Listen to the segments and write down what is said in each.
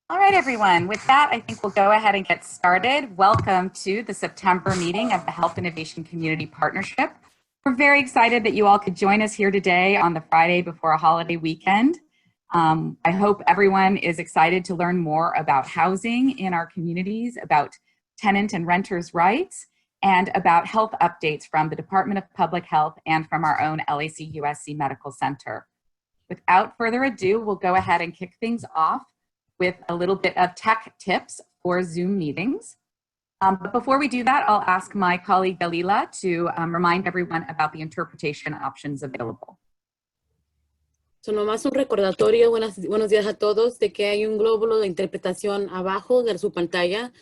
All right, everyone. With that, I think we'll go ahead and get started. Welcome to the September meeting of the Health Innovation Community Partnership. We're very excited that you all could join us here today on the Friday before a holiday weekend. I hope everyone is excited to learn more about housing in our communities, about tenant and renters' rights, and about health updates from the Department of Public Health and from our own LAC USC Medical Center. Without further ado, we'll go ahead and kick things off with a little bit of tech tips for Zoom meetings. But before we do that, I'll ask my colleague Dalila to remind everyone about the interpretation options available. So, nomás un recordatorio, buenos días a todos, de que hay un glóbulo de interpretación abajo de su pantalla.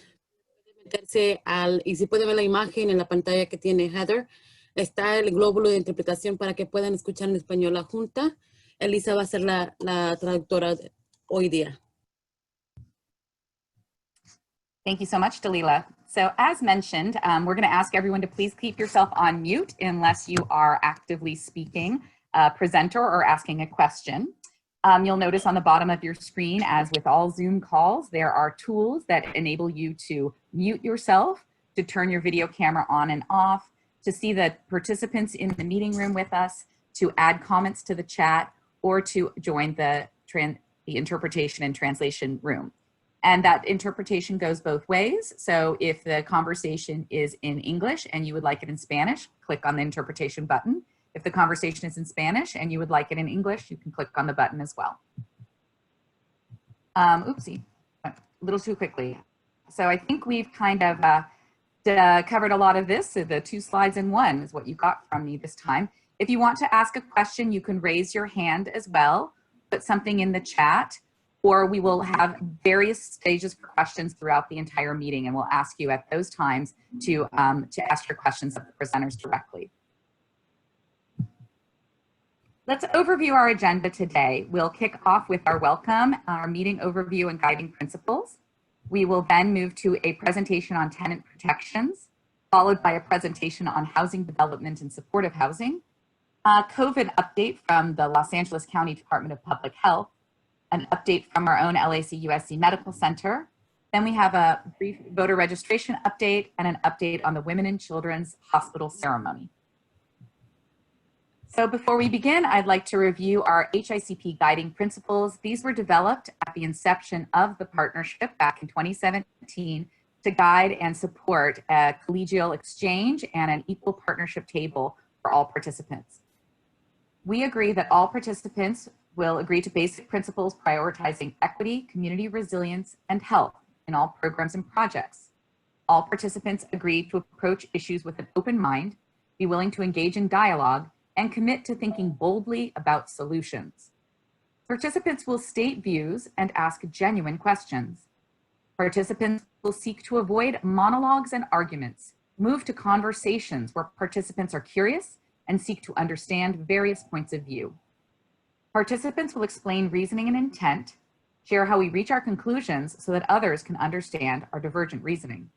Meterse y si puede ver la imagen en la pantalla que tiene Heather, está el glóbulo de interpretación para que puedan escuchar en español la junta. Elisa va a ser la traductora hoy día. Thank you so much, Dalila. So as mentioned, we're going to ask everyone to please keep yourself on mute unless you are actively speaking, presenter, or asking a question. You'll notice on the bottom of your screen, as with all Zoom calls, there are tools that enable you to mute yourself, to turn your video camera on and off, to see the participants in the meeting room with us, to add comments to the chat, or to join the interpretation and translation room. And that interpretation goes both ways. So if the conversation is in English and you would like it in Spanish, click on the interpretation button. If the conversation is in Spanish and you would like it in English, you can click on the button as well. Oopsie, a little too quickly. So I think we've kind of covered a lot of this. So the 2 slides in 1 is what you got from me this time. If you want to ask a question, you can raise your hand as well, put something in the chat, or we will have various stages for questions throughout the entire meeting, and we'll ask you at those times to ask your questions of the presenters directly. Let's overview our agenda today. We'll kick off with our welcome, our meeting overview and guiding principles. We will then move to a presentation on tenant protections, followed by a presentation on housing development and supportive housing, a COVID update from the Los Angeles County Department of Public Health, an update from our own LAC USC Medical Center. Then we have a brief voter registration update and an update on the Women and Children's Hospital ceremony. So before we begin, I'd like to review our HICP guiding principles. These were developed at the inception of the partnership back in 2017 to guide and support a collegial exchange and an equal partnership table for all participants. We agree that all participants will agree to basic principles prioritizing equity, community resilience, and health in all programs and projects. All participants agree to approach issues with an open mind, be willing to engage in dialogue, and commit to thinking boldly about solutions. Participants will state views and ask genuine questions. Participants will seek to avoid monologues and arguments, move to conversations where participants are curious and seek to understand various points of view. Participants will explain reasoning and intent, share how we reach our conclusions so that others can understand our divergent reasoning.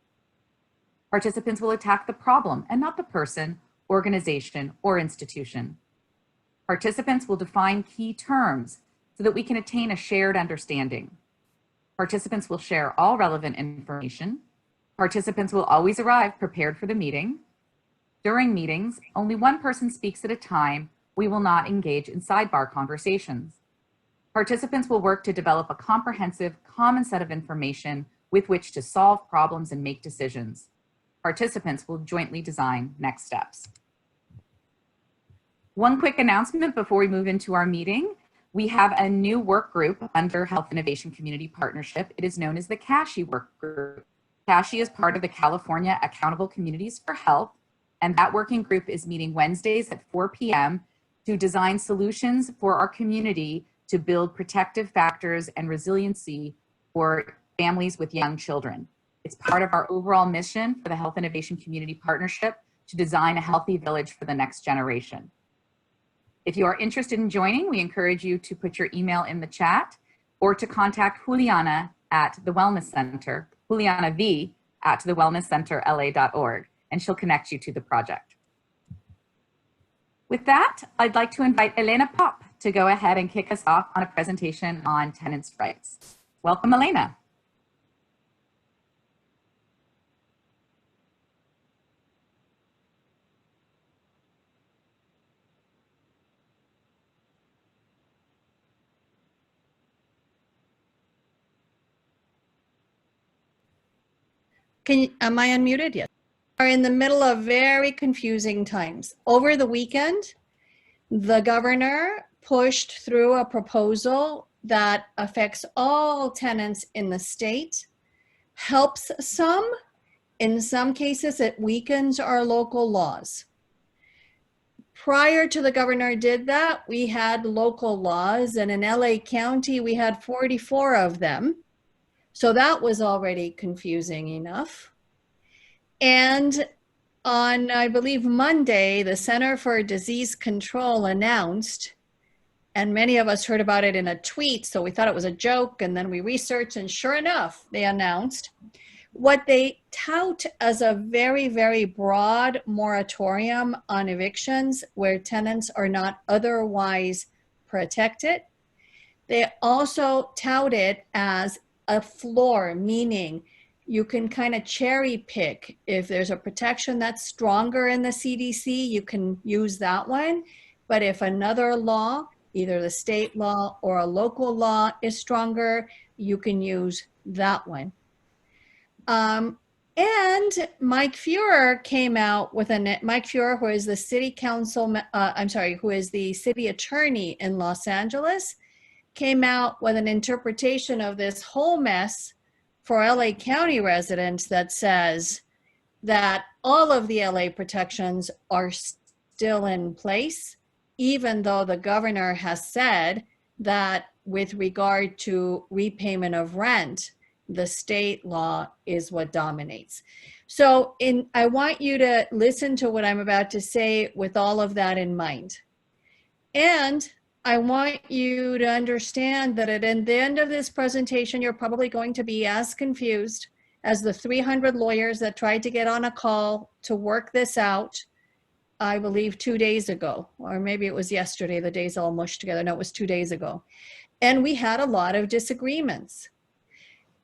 Participants will attack the problem and not the person, organization, or institution. Participants will define key terms so that we can attain a shared understanding. Participants will share all relevant information. Participants will always arrive prepared for the meeting. During meetings, only one person speaks at a time. We will not engage in sidebar conversations. Participants will work to develop a comprehensive, common set of information with which to solve problems and make decisions. Participants will jointly design next steps. One quick announcement before we move into our meeting. We have a new work group under Health Innovation Community Partnership. It is known as the CASHI work group. CASHI is part of the California Accountable Communities for Health, and that working group is meeting Wednesdays at 4 p.m. to design solutions for our community to build protective factors and resiliency for families with young children. It's part of our overall mission for the Health Innovation Community Partnership to design a healthy village for the next generation. If you are interested in joining, we encourage you to put your email in the chat or to contact Juliana at the Wellness Center, Juliana V at thewellnesscenterla.org, and she'll connect you to the project. With that, I'd like to invite Elena Pop to go ahead and kick us off on a presentation on tenants' rights. Welcome, Elena. Am I unmuted? Yes. Are in the middle of very confusing times. Over the weekend, the governor pushed through a proposal that affects all tenants in the state, helps some. In some cases, it weakens our local laws. Prior to the governor did that, we had local laws, and in LA County, we had 44 of them. So that was already confusing enough. And on, I believe, Monday, the Center for Disease Control announced, and many of us heard about it in a tweet, so we thought it was a joke, and then we researched, and sure enough, they announced what they tout as a very, very broad moratorium on evictions where tenants are not otherwise protected. They also tout it as a floor, meaning you can kind of cherry pick. If there's a protection that's stronger in the CDC, you can use that one. But if another law, either the state law or a local law is stronger, you can use that one. And Mike Feuer came out with Mike Feuer, who is the city council, who is the city attorney in Los Angeles, came out with an interpretation of this whole mess for LA County residents that says that all of the LA protections are still in place, even though the governor has said that with regard to repayment of rent, the state law is what dominates. So I want you to listen to what I'm about to say with all of that in mind. And I want you to understand that at the end of this presentation, you're probably going to be as confused as the 300 lawyers that tried to get on a call to work this out, I believe 2 days ago, or maybe it was yesterday, the days all mushed together. No, it was 2 days ago. And we had a lot of disagreements.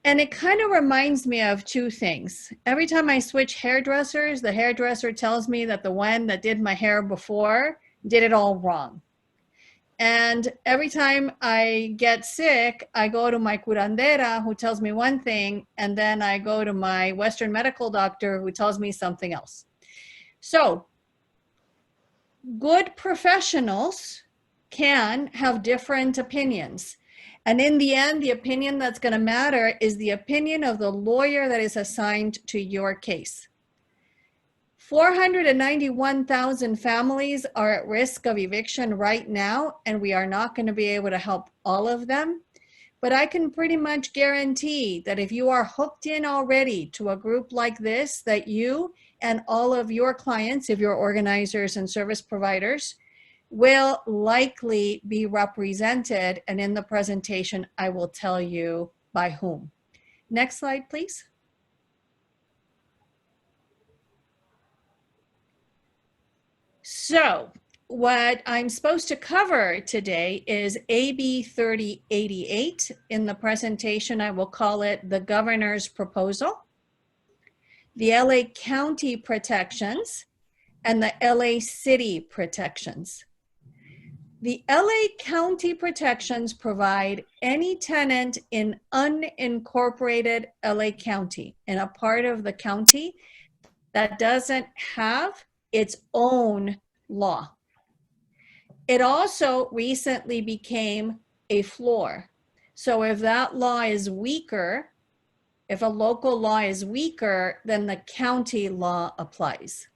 And it kind of reminds me of two things. Every time I switch hairdressers, the hairdresser tells me that the one that did my hair before did it all wrong. And every time I get sick, I go to my curandera who tells me one thing, and then I go to my Western medical doctor who tells me something else. So good professionals can have different opinions. And in the end, the opinion that's going to matter is the opinion of the lawyer that is assigned to your case. 491,000 families are at risk of eviction right now, and we are not going to be able to help all of them. But I can pretty much guarantee that if you are hooked in already to a group like this, that you and all of your clients, if you're organizers and service providers, will likely be represented. And in the presentation, I will tell you by whom. Next slide, please. So what I'm supposed to cover today is AB 3088. In the presentation, I will call it the governor's proposal, the LA County protections, and the LA City protections. The LA County protections provide any tenant in unincorporated LA County, in a part of the county that doesn't have its own law. It also recently became a floor. So if that law is weaker, if a local law is weaker, then the county law applies.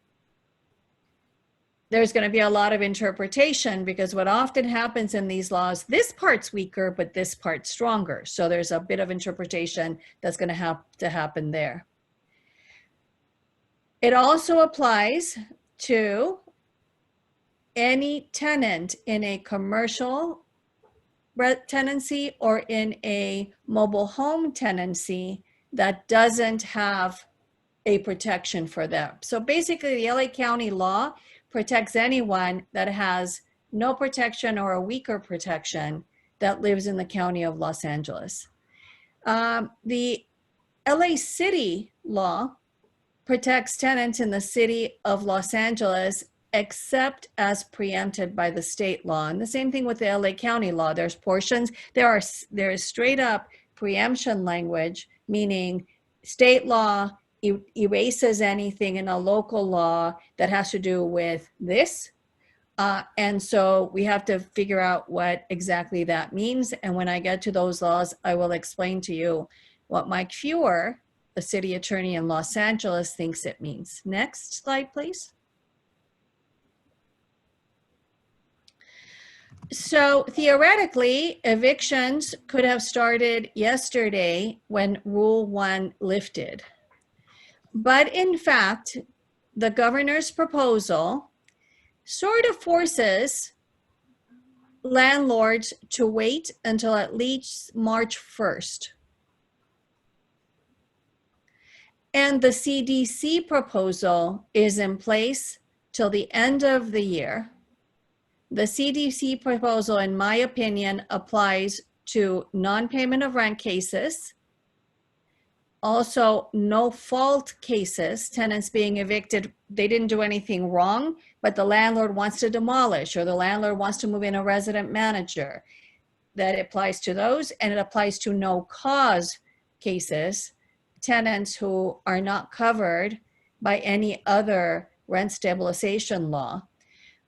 There's going to be a lot of interpretation because what often happens in these laws, this part's weaker, but this part's stronger. So there's a bit of interpretation that's going to have to happen there. It also applies to any tenant in a commercial tenancy or in a mobile home tenancy that doesn't have a protection for them. So basically the LA County law protects anyone that has no protection or a weaker protection that lives in the county of Los Angeles. The LA City law protects tenants in the city of Los Angeles except as preempted by the state law. And the same thing with the LA County law. There's portions, there is straight up preemption language, meaning state law erases anything in a local law that has to do with this. And so we have to figure out what exactly that means. And when I get to those laws, I will explain to you what Mike Feuer, the city attorney in Los Angeles, thinks it means. Next slide, please. So theoretically, evictions could have started yesterday when Rule 1 lifted. But in fact, the governor's proposal sort of forces landlords to wait until at least March 1st. And the CDC proposal is in place till the end of the year. The CDC proposal, in my opinion, applies to non-payment of rent cases, also no fault cases, tenants being evicted, they didn't do anything wrong, but the landlord wants to demolish, or the landlord wants to move in a resident manager. That applies to those, and it applies to no cause cases, tenants who are not covered by any other rent stabilization law.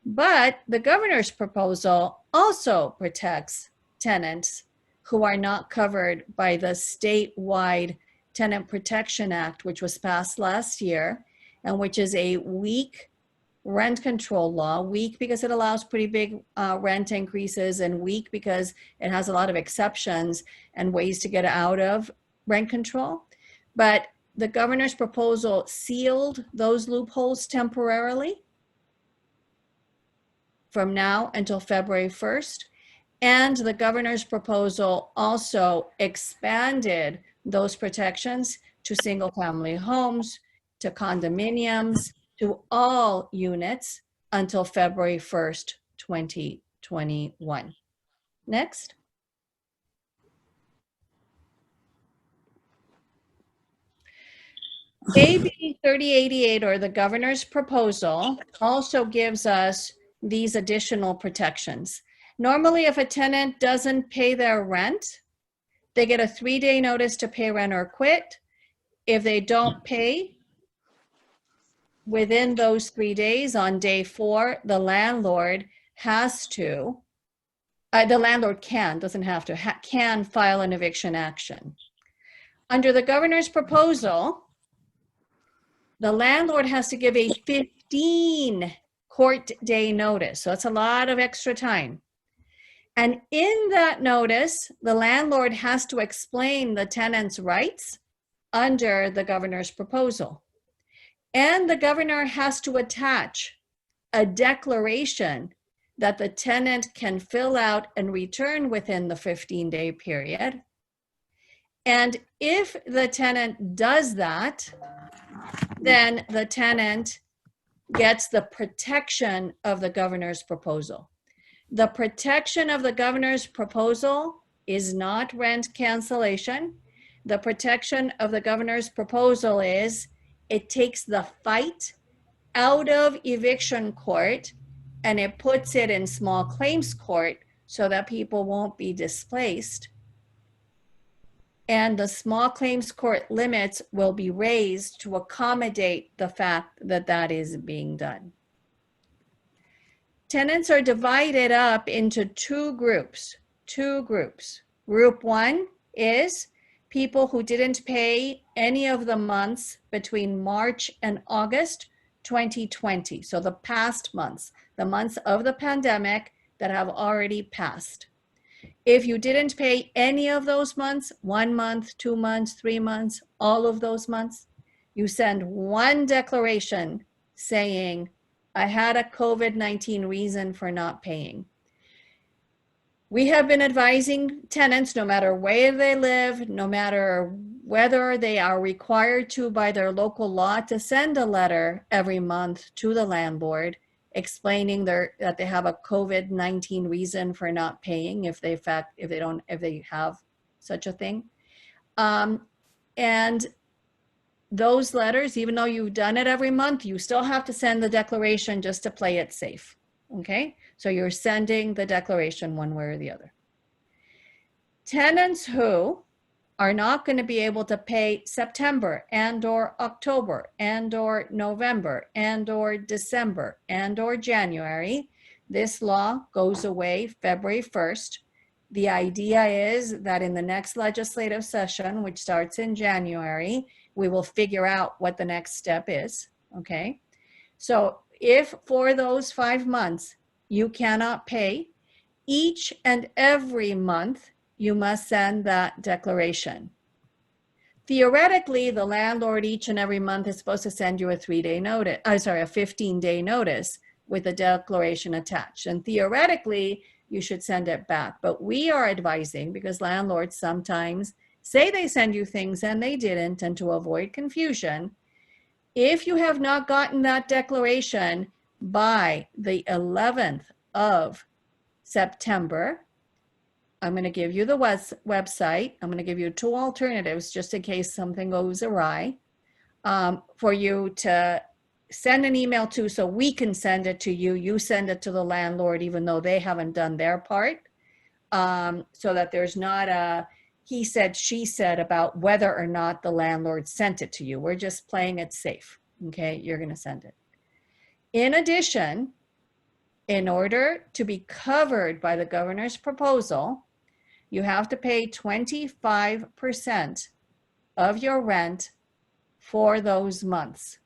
But the governor's proposal also protects tenants who are not covered by the statewide Tenant Protection Act, which was passed last year, and which is a weak rent control law. Weak because it allows pretty big rent increases, and weak because it has a lot of exceptions and ways to get out of rent control. But the governor's proposal sealed those loopholes temporarily from now until February 1st. And the governor's proposal also expanded those protections to single-family homes, to condominiums, to all units until February 1st, 2021. Next. AB 3088, or the governor's proposal, also gives us these additional protections. Normally, if a tenant doesn't pay their rent, they get a 3-day notice to pay rent or quit. If they don't pay within those 3 days, on day 4, the landlord has to, the landlord can, doesn't have to, can file an eviction action. Under the governor's proposal, the landlord has to give a 15 court day notice. So it's a lot of extra time. And in that notice, the landlord has to explain the tenant's rights under the governor's proposal. And the governor has to attach a declaration that the tenant can fill out and return within the 15-day period. And if the tenant does that, then the tenant gets the protection of the governor's proposal. The protection of the governor's proposal is not rent cancellation. The protection of the governor's proposal is it takes the fight out of eviction court and it puts it in small claims court so that people won't be displaced. And the small claims court limits will be raised to accommodate the fact that that is being done. Tenants are divided up into two groups. Group 1 is people who didn't pay any of the months between March and August 2020. So the past months, the months of the pandemic that have already passed. If you didn't pay any of those months, 1 month, 2 months, 3 months, all of those months, you send one declaration saying, I had a COVID-19 reason for not paying. We have been advising tenants, no matter where they live, no matter whether they are required to by their local law, to send a letter every month to the landlord explaining that they have a COVID-19 reason for not paying if they have such a thing. And those letters, even though you've done it every month, you still have to send the declaration just to play it safe. Okay, so you're sending the declaration one way or the other. Tenants who are not going to be able to pay September and or October and or November and or December and or January, this law goes away February 1st. The idea is that in the next legislative session, which starts in January, we will figure out what the next step is, okay? So if for those 5 months you cannot pay, each and every month you must send that declaration. Theoretically, the landlord each and every month is supposed to send you a 3-day notice, a 15-day notice with a declaration attached. And theoretically, you should send it back. But we are advising, because landlords sometimes say they send you things and they didn't, and to avoid confusion, if you have not gotten that declaration by the 11th of September, I'm going to give you the website. I'm going to give you 2 alternatives just in case something goes awry, for you to send an email to, so we can send it to you. You send it to the landlord, even though they haven't done their part, so that there's not a he said, she said about whether or not the landlord sent it to you. We're just playing it safe. Okay, you're going to send it. In addition, in order to be covered by the governor's proposal, you have to pay 25% of your rent for those months.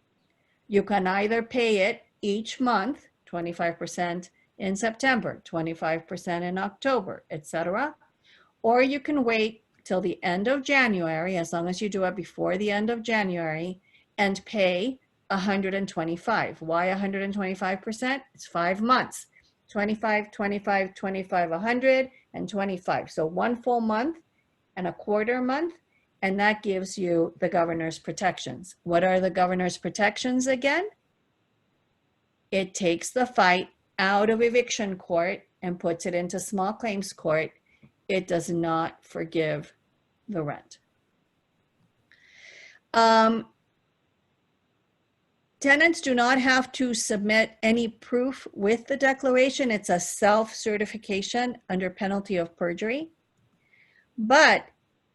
You can either pay it each month, 25% in September, 25% in October, etc., or you can wait till the end of January, as long as you do it before the end of January, and pay 125. Why 125%? It's 5 months. 25, 25, 25, 100, and 25. So 1 full month and a quarter month, and that gives you the governor's protections. What are the governor's protections again? It takes the fight out of eviction court and puts it into small claims court. It does not forgive the rent. Tenants do not have to submit any proof with the declaration. It's a self-certification under penalty of perjury. But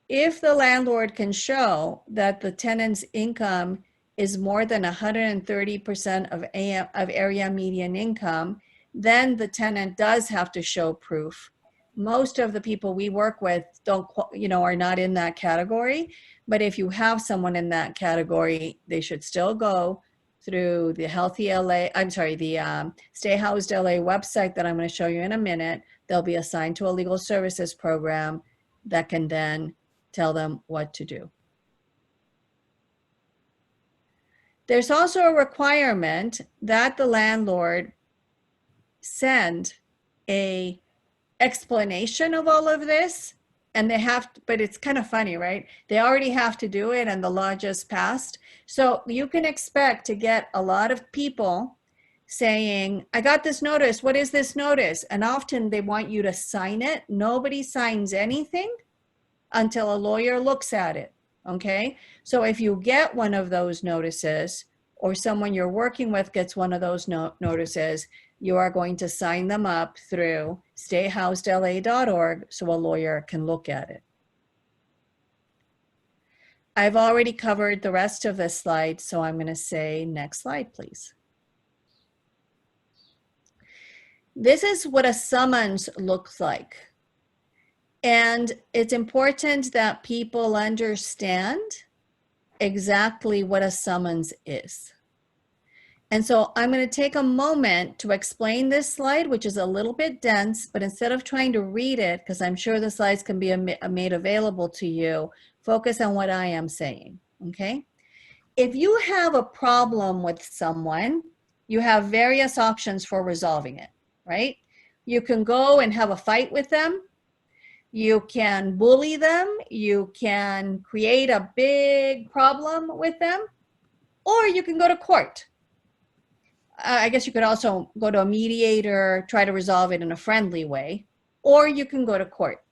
if the landlord can show that the tenant's income is more than 130% of area median income, then the tenant does have to show proof. Most of the people we work with are not in that category. But if you have someone in that category, they should still go through the the Stay Housed LA website that I'm going to show you in a minute. They'll be assigned to a legal services program that can then tell them what to do. There's also a requirement that the landlord send a explanation of all of this, and they have to, but it's kind of funny, right? They already have to do it and the law just passed. So you can expect to get a lot of people saying, I got this notice, what is this notice? And often they want you to sign it. Nobody signs anything until a lawyer looks at it, okay? So if you get one of those notices, or someone you're working with gets one of those notices, you are going to sign them up through stayhousedla.org so a lawyer can look at it. I've already covered the rest of this slide, so I'm going to say next slide, please. This is what a summons looks like. And it's important that people understand exactly what a summons is. And so I'm going to take a moment to explain this slide, which is a little bit dense, but instead of trying to read it, because I'm sure the slides can be made available to you, focus on what I am saying, okay? If you have a problem with someone, you have various options for resolving it, right? You can go and have a fight with them. You can bully them. You can create a big problem with them, or you can go to court. I guess you could also go to a mediator, try to resolve it in a friendly way, or you can go to court.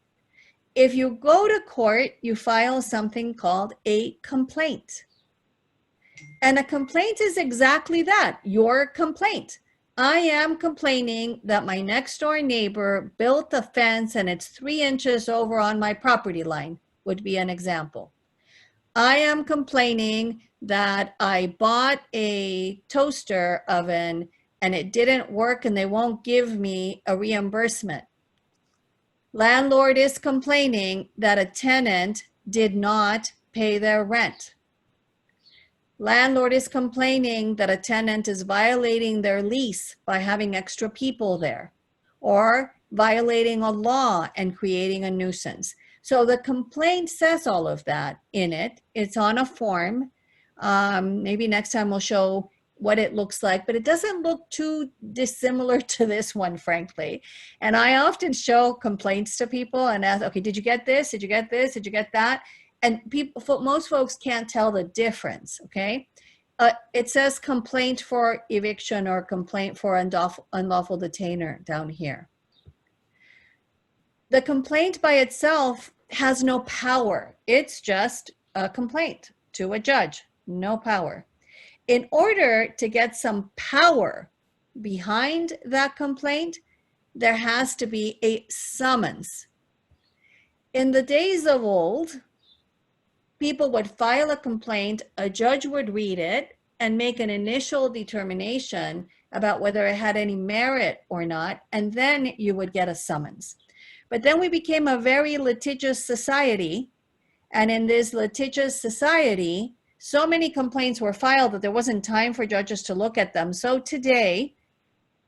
If you go to court, you file something called a complaint. And a complaint is exactly that, your complaint. I am complaining that my next door neighbor built a fence and it's 3 inches over on my property line, would be an example. I am complaining that I bought a toaster oven and it didn't work and they won't give me a reimbursement. Landlord is complaining that a tenant did not pay their rent. Landlord is complaining that a tenant is violating their lease by having extra people there or violating a law and creating a nuisance. So the complaint says all of that in it. It's on a form. Maybe next time we'll show what it looks like, but it doesn't look too dissimilar to this one, frankly. And I often show complaints to people and ask, okay, did you get this? Did you get this? Did you get that? And people, most folks can't tell the difference, okay? It says complaint for eviction or complaint for unlawful detainer down here. The complaint by itself has no power. It's just a complaint to a judge, no power. In order to get some power behind that complaint, there has to be a summons. In the days of old, people would file a complaint, a judge would read it and make an initial determination about whether it had any merit or not, and then you would get a summons. But then we became a very litigious society, and in this litigious society, so many complaints were filed that there wasn't time for judges to look at them. So today,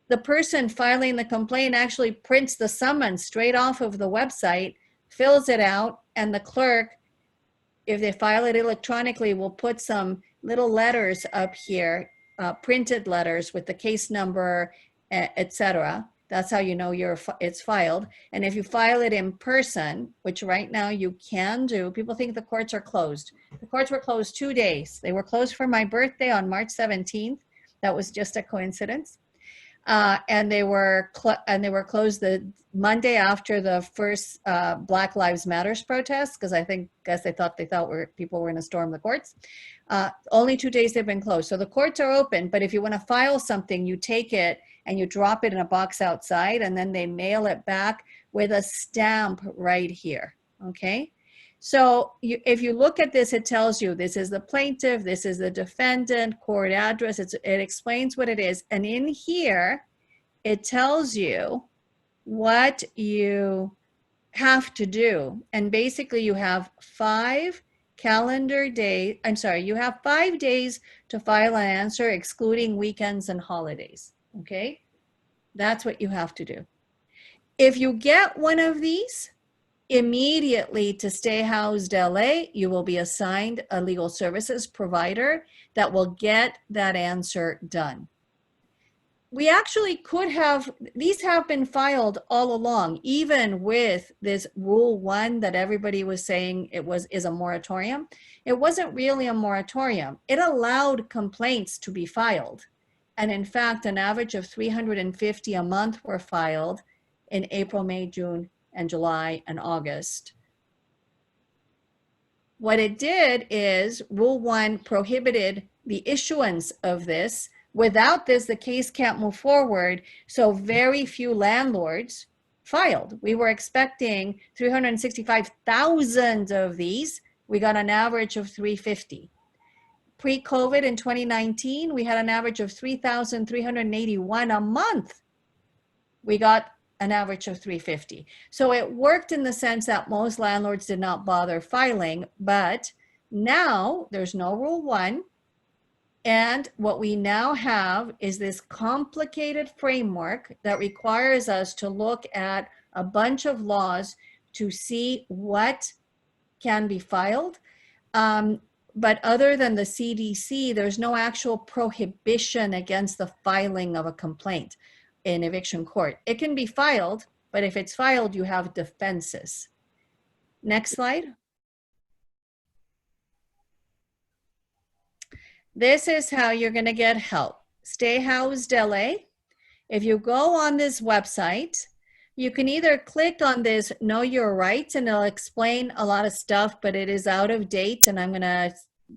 the person filing the complaint actually prints the summons straight off of the website, fills it out, and the clerk, if they file it electronically, will put some little letters up here, printed letters with the case number, etc. That's how you know it's filed. And if you file it in person, which right now you can do, people think the courts are closed. The courts were closed 2 days. They were closed for my birthday on March 17th. That was just a coincidence. And they were closed the Monday after the first Black Lives Matters protest, because I guess they thought people were going to storm the courts. Only 2 days they've been closed. So the courts are open, but if you want to file something, you take it and you drop it in a box outside, and then they mail it back with a stamp right here, okay? So if you look at this, it tells you this is the plaintiff, this is the defendant, court address, it explains what it is. And in here, it tells you what you have to do. And basically you have 5 you have 5 days to file an answer, excluding weekends and holidays, okay? That's what you have to do. If you get one of these, immediately to Stay Housed LA, you will be assigned a legal services provider that will get that answer done. We actually could have, these have been filed all along, even with this Rule 1 that everybody was saying is a moratorium. It wasn't really a moratorium. It allowed complaints to be filed. And in fact, an average of 350 a month were filed in April, May, June, and July and August. What it did is Rule 1 prohibited the issuance of this. Without this, the case can't move forward. So very few landlords filed. We were expecting 365,000 of these. We got an average of 350. Pre-COVID in 2019, we had an average of 3,381 a month. We got an average of 350. So it worked in the sense that most landlords did not bother filing, but now there's no Rule 1. And what we now have is this complicated framework that requires us to look at a bunch of laws to see what can be filed. But other than the CDC, there's no actual prohibition against the filing of a complaint in eviction court. It can be filed, but if it's filed, you have defenses. Next slide. This is how you're going to get help. Stay Housed LA. If you go on this website, You can either click on this Know Your Rights, and it'll explain a lot of stuff, but it is out of date, and I'm going to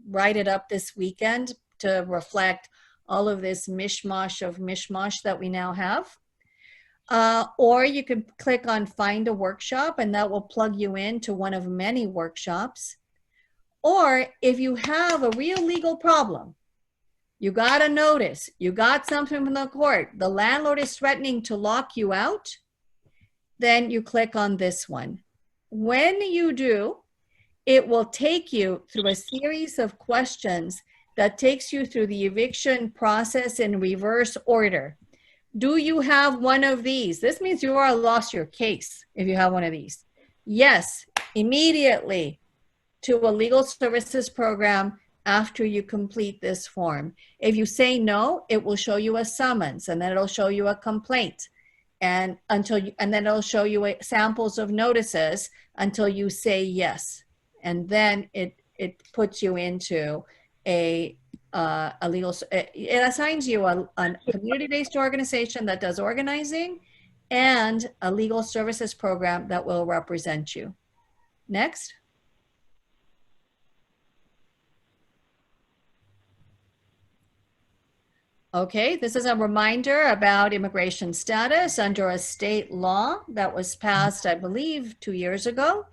write it up this weekend to reflect all of this mishmash that we now have. Or you can click on Find a Workshop, and that will plug you into one of many workshops. Or if you have a real legal problem, you got a notice, you got something from the court, the landlord is threatening to lock you out, then you click on this one. When you do, it will take you through a series of questions that takes you through the eviction process in reverse order. Do you have one of these? This means you are lost your case if you have one of these. Yes, immediately to a legal services program after you complete this form. If you say no, it will show you a summons, and then it'll show you a complaint, and then it'll show you samples of notices until you say yes, and then it puts you into a legal. It assigns you a community-based organization that does organizing, and a legal services program that will represent you. Next. Okay, this is a reminder about immigration status under a state law that was passed, I believe, 2 years ago.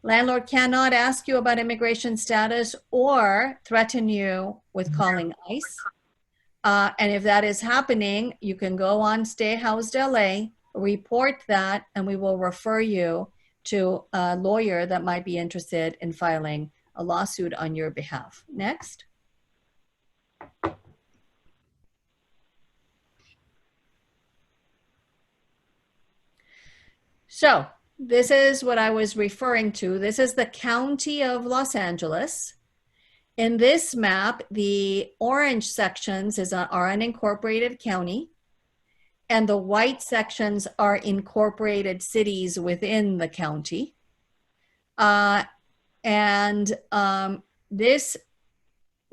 Landlord cannot ask you about immigration status or threaten you with calling ICE. And if that is happening, you can go on Stay Housed LA, report that, and we will refer you to a lawyer that might be interested in filing a lawsuit on your behalf. Next. So this is what I was referring to. This is the county of Los Angeles. In this map, the orange sections are unincorporated county, and the white sections are incorporated cities within the county. This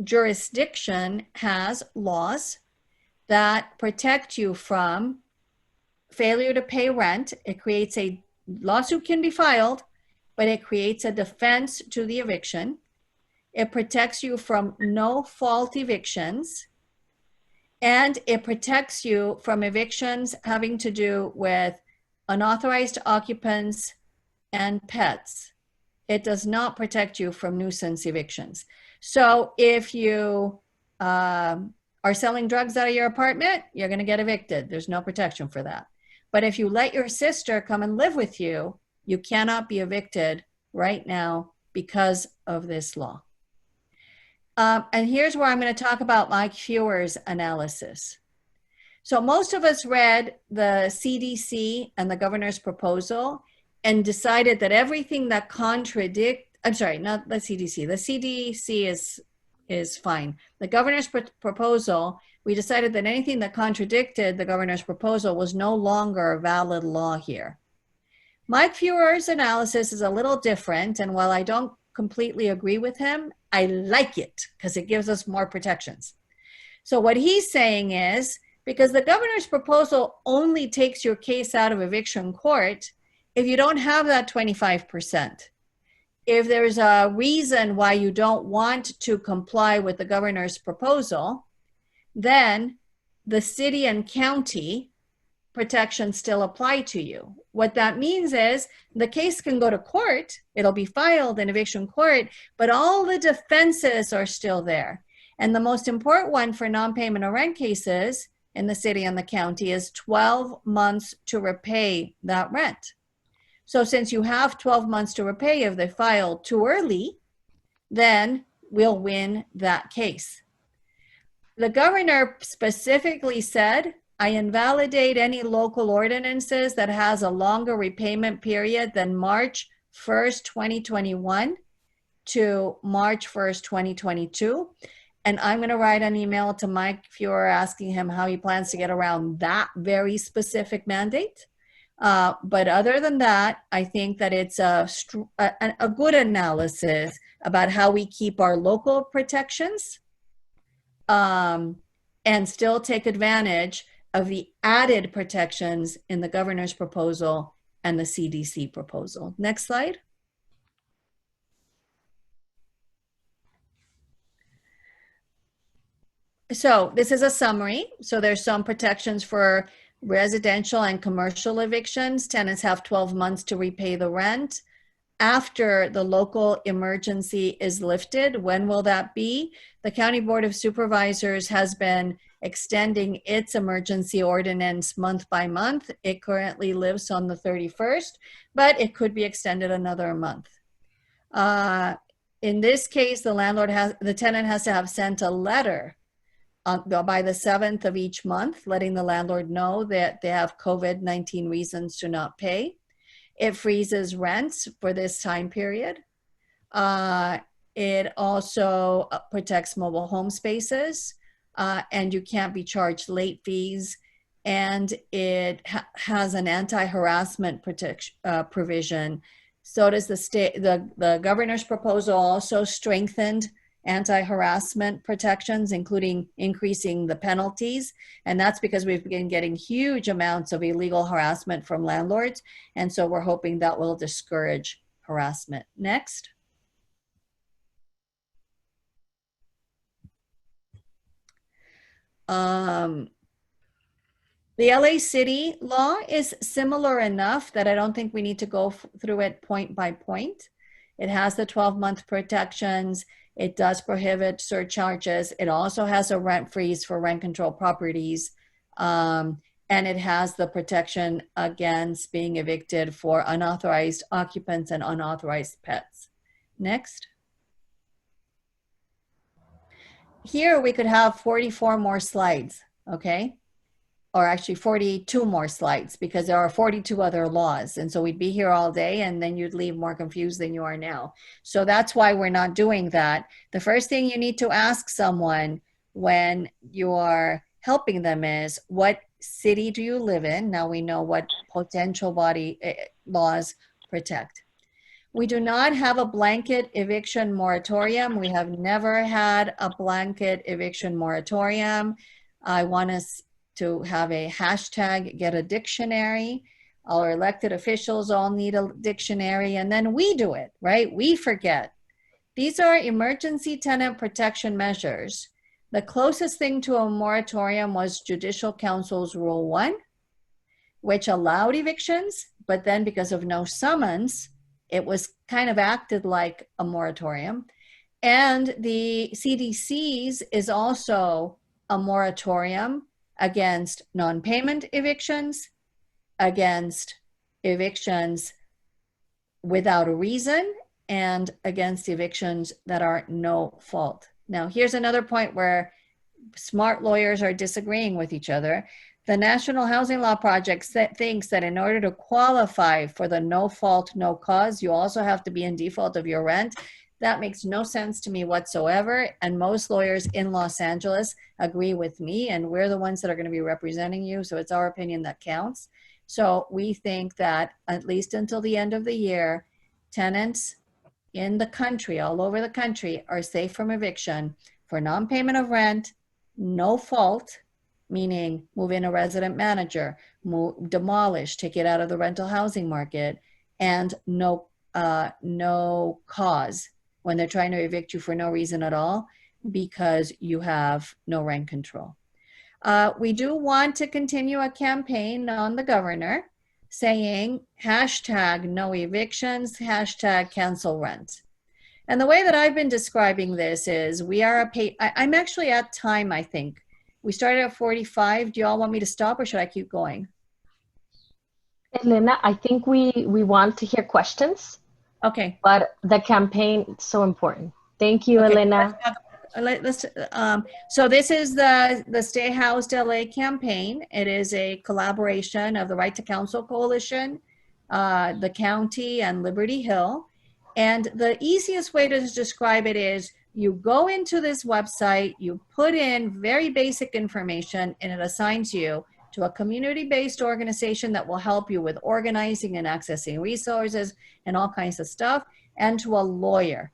jurisdiction has laws that protect you from failure to pay rent. It creates a lawsuit can be filed, but it creates a defense to the eviction. It protects you from no fault evictions, and it protects you from evictions having to do with unauthorized occupants and pets. It does not protect you from nuisance evictions. So if you are selling drugs out of your apartment, you're going to get evicted. There's no protection for that. But if you let your sister come and live with you, you cannot be evicted right now because of this law. And here's where I'm going to talk about Mike Feuer's analysis. So most of us read the CDC and the governor's proposal and decided that everything that I'm sorry, not the CDC. The CDC is fine. The governor's proposal, we decided that anything that contradicted the governor's proposal was no longer a valid law here. Mike Feuer's analysis is a little different, and while I don't completely agree with him, I like it because it gives us more protections. So what he's saying is, because the governor's proposal only takes your case out of eviction court if you don't have that 25%. If there's a reason why you don't want to comply with the governor's proposal, then the city and county protections still apply to you. What that means is the case can go to court, it'll be filed in eviction court, but all the defenses are still there. And the most important one for non-payment of rent cases in the city and the county is 12 months to repay that rent. So since you have 12 months to repay, if they file too early, then we'll win that case. The governor specifically said, I invalidate any local ordinances that has a longer repayment period than March 1st, 2021 to March 1st, 2022. And I'm going to write an email to Mike Feuer asking him how he plans to get around that very specific mandate. But other than that, I think that it's a good analysis about how we keep our local protections and still take advantage of the added protections in the governor's proposal and the CDC proposal. Next slide. So this is a summary. So there's some protections for residential and commercial evictions. Tenants have 12 months to repay the rent. After the local emergency is lifted, when will that be? The County Board of Supervisors has been extending its emergency ordinance month by month. It currently lives on the 31st, but it could be extended another month. In this case, the tenant has to have sent a letter by the 7th of each month, letting the landlord know that they have COVID-19 reasons to not pay. It freezes rents for this time period. It also protects mobile home spaces, and you can't be charged late fees. And it has an anti-harassment provision. So does the governor's proposal also strengthened anti-harassment protections, including increasing the penalties. And that's because we've been getting huge amounts of illegal harassment from landlords. And so we're hoping that will discourage harassment. Next. The LA City law is similar enough that I don't think we need to go through it point by point. It has the 12-month protections. It does prohibit surcharges. It also has a rent freeze for rent control properties. And it has the protection against being evicted for unauthorized occupants and unauthorized pets. Next. Here we could have 44 more slides, okay? Or actually 42 more slides, because there are 42 other laws. And so we'd be here all day and then you'd leave more confused than you are now. So that's why we're not doing that. The first thing you need to ask someone when you are helping them is, what city do you live in? Now we know what potential body laws protect. We do not have a blanket eviction moratorium. We have never had a blanket eviction moratorium. I want us to have a hashtag get a dictionary. Our elected officials all need a dictionary, and then we do it, right? We forget. These are emergency tenant protection measures. The closest thing to a moratorium was Judicial Council's Rule 1, which allowed evictions, but then because of no summons, it was kind of acted like a moratorium. And the CDC's is also a moratorium against non-payment evictions, against evictions without a reason, and against evictions that are no fault. Now, here's another point where smart lawyers are disagreeing with each other. The National Housing Law Project thinks that in order to qualify for the no fault, no cause, you also have to be in default of your rent. That makes no sense to me whatsoever. And most lawyers in Los Angeles agree with me, and we're the ones that are going to be representing you. So it's our opinion that counts. So we think that at least until the end of the year, tenants in the country, all over the country, are safe from eviction for non-payment of rent, no fault, meaning move in a resident manager, demolish, take it out of the rental housing market, and no cause, when they're trying to evict you for no reason at all because you have no rent control. We do want to continue a campaign on the governor saying hashtag no evictions, hashtag cancel rent. And the way that I've been describing this is I'm actually at time, I think. We started at 45. Do you all want me to stop or should I keep going? Elena, I think we want to hear questions. Okay. But the campaign is so important. Thank you, okay, Elena. So this is the Stay Housed LA campaign. It is a collaboration of the Right to Counsel Coalition, the county, and Liberty Hill. And the easiest way to describe it is you go into this website, you put in very basic information, and it assigns you to a community-based organization that will help you with organizing and accessing resources and all kinds of stuff, and to a lawyer.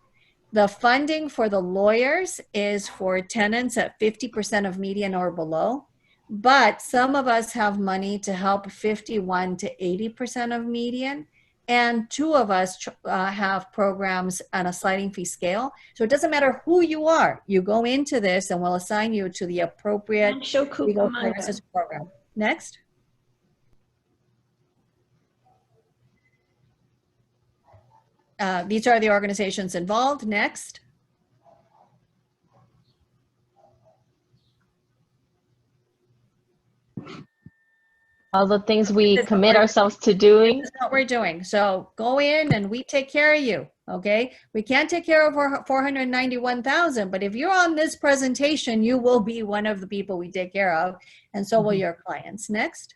The funding for the lawyers is for tenants at 50% of median or below. But some of us have money to help 51 to 80% of median. And two of us have programs on a sliding fee scale. So it doesn't matter who you are. You go into this and we'll assign you to the appropriate legal services program. Next. These are the organizations involved. Next. All the things we commit ourselves to doing. This is what we're doing. So go in and we take care of you. Okay. We can't take care of 491,000, but if you're on this presentation, you will be one of the people we take care of. And so will your clients. Next.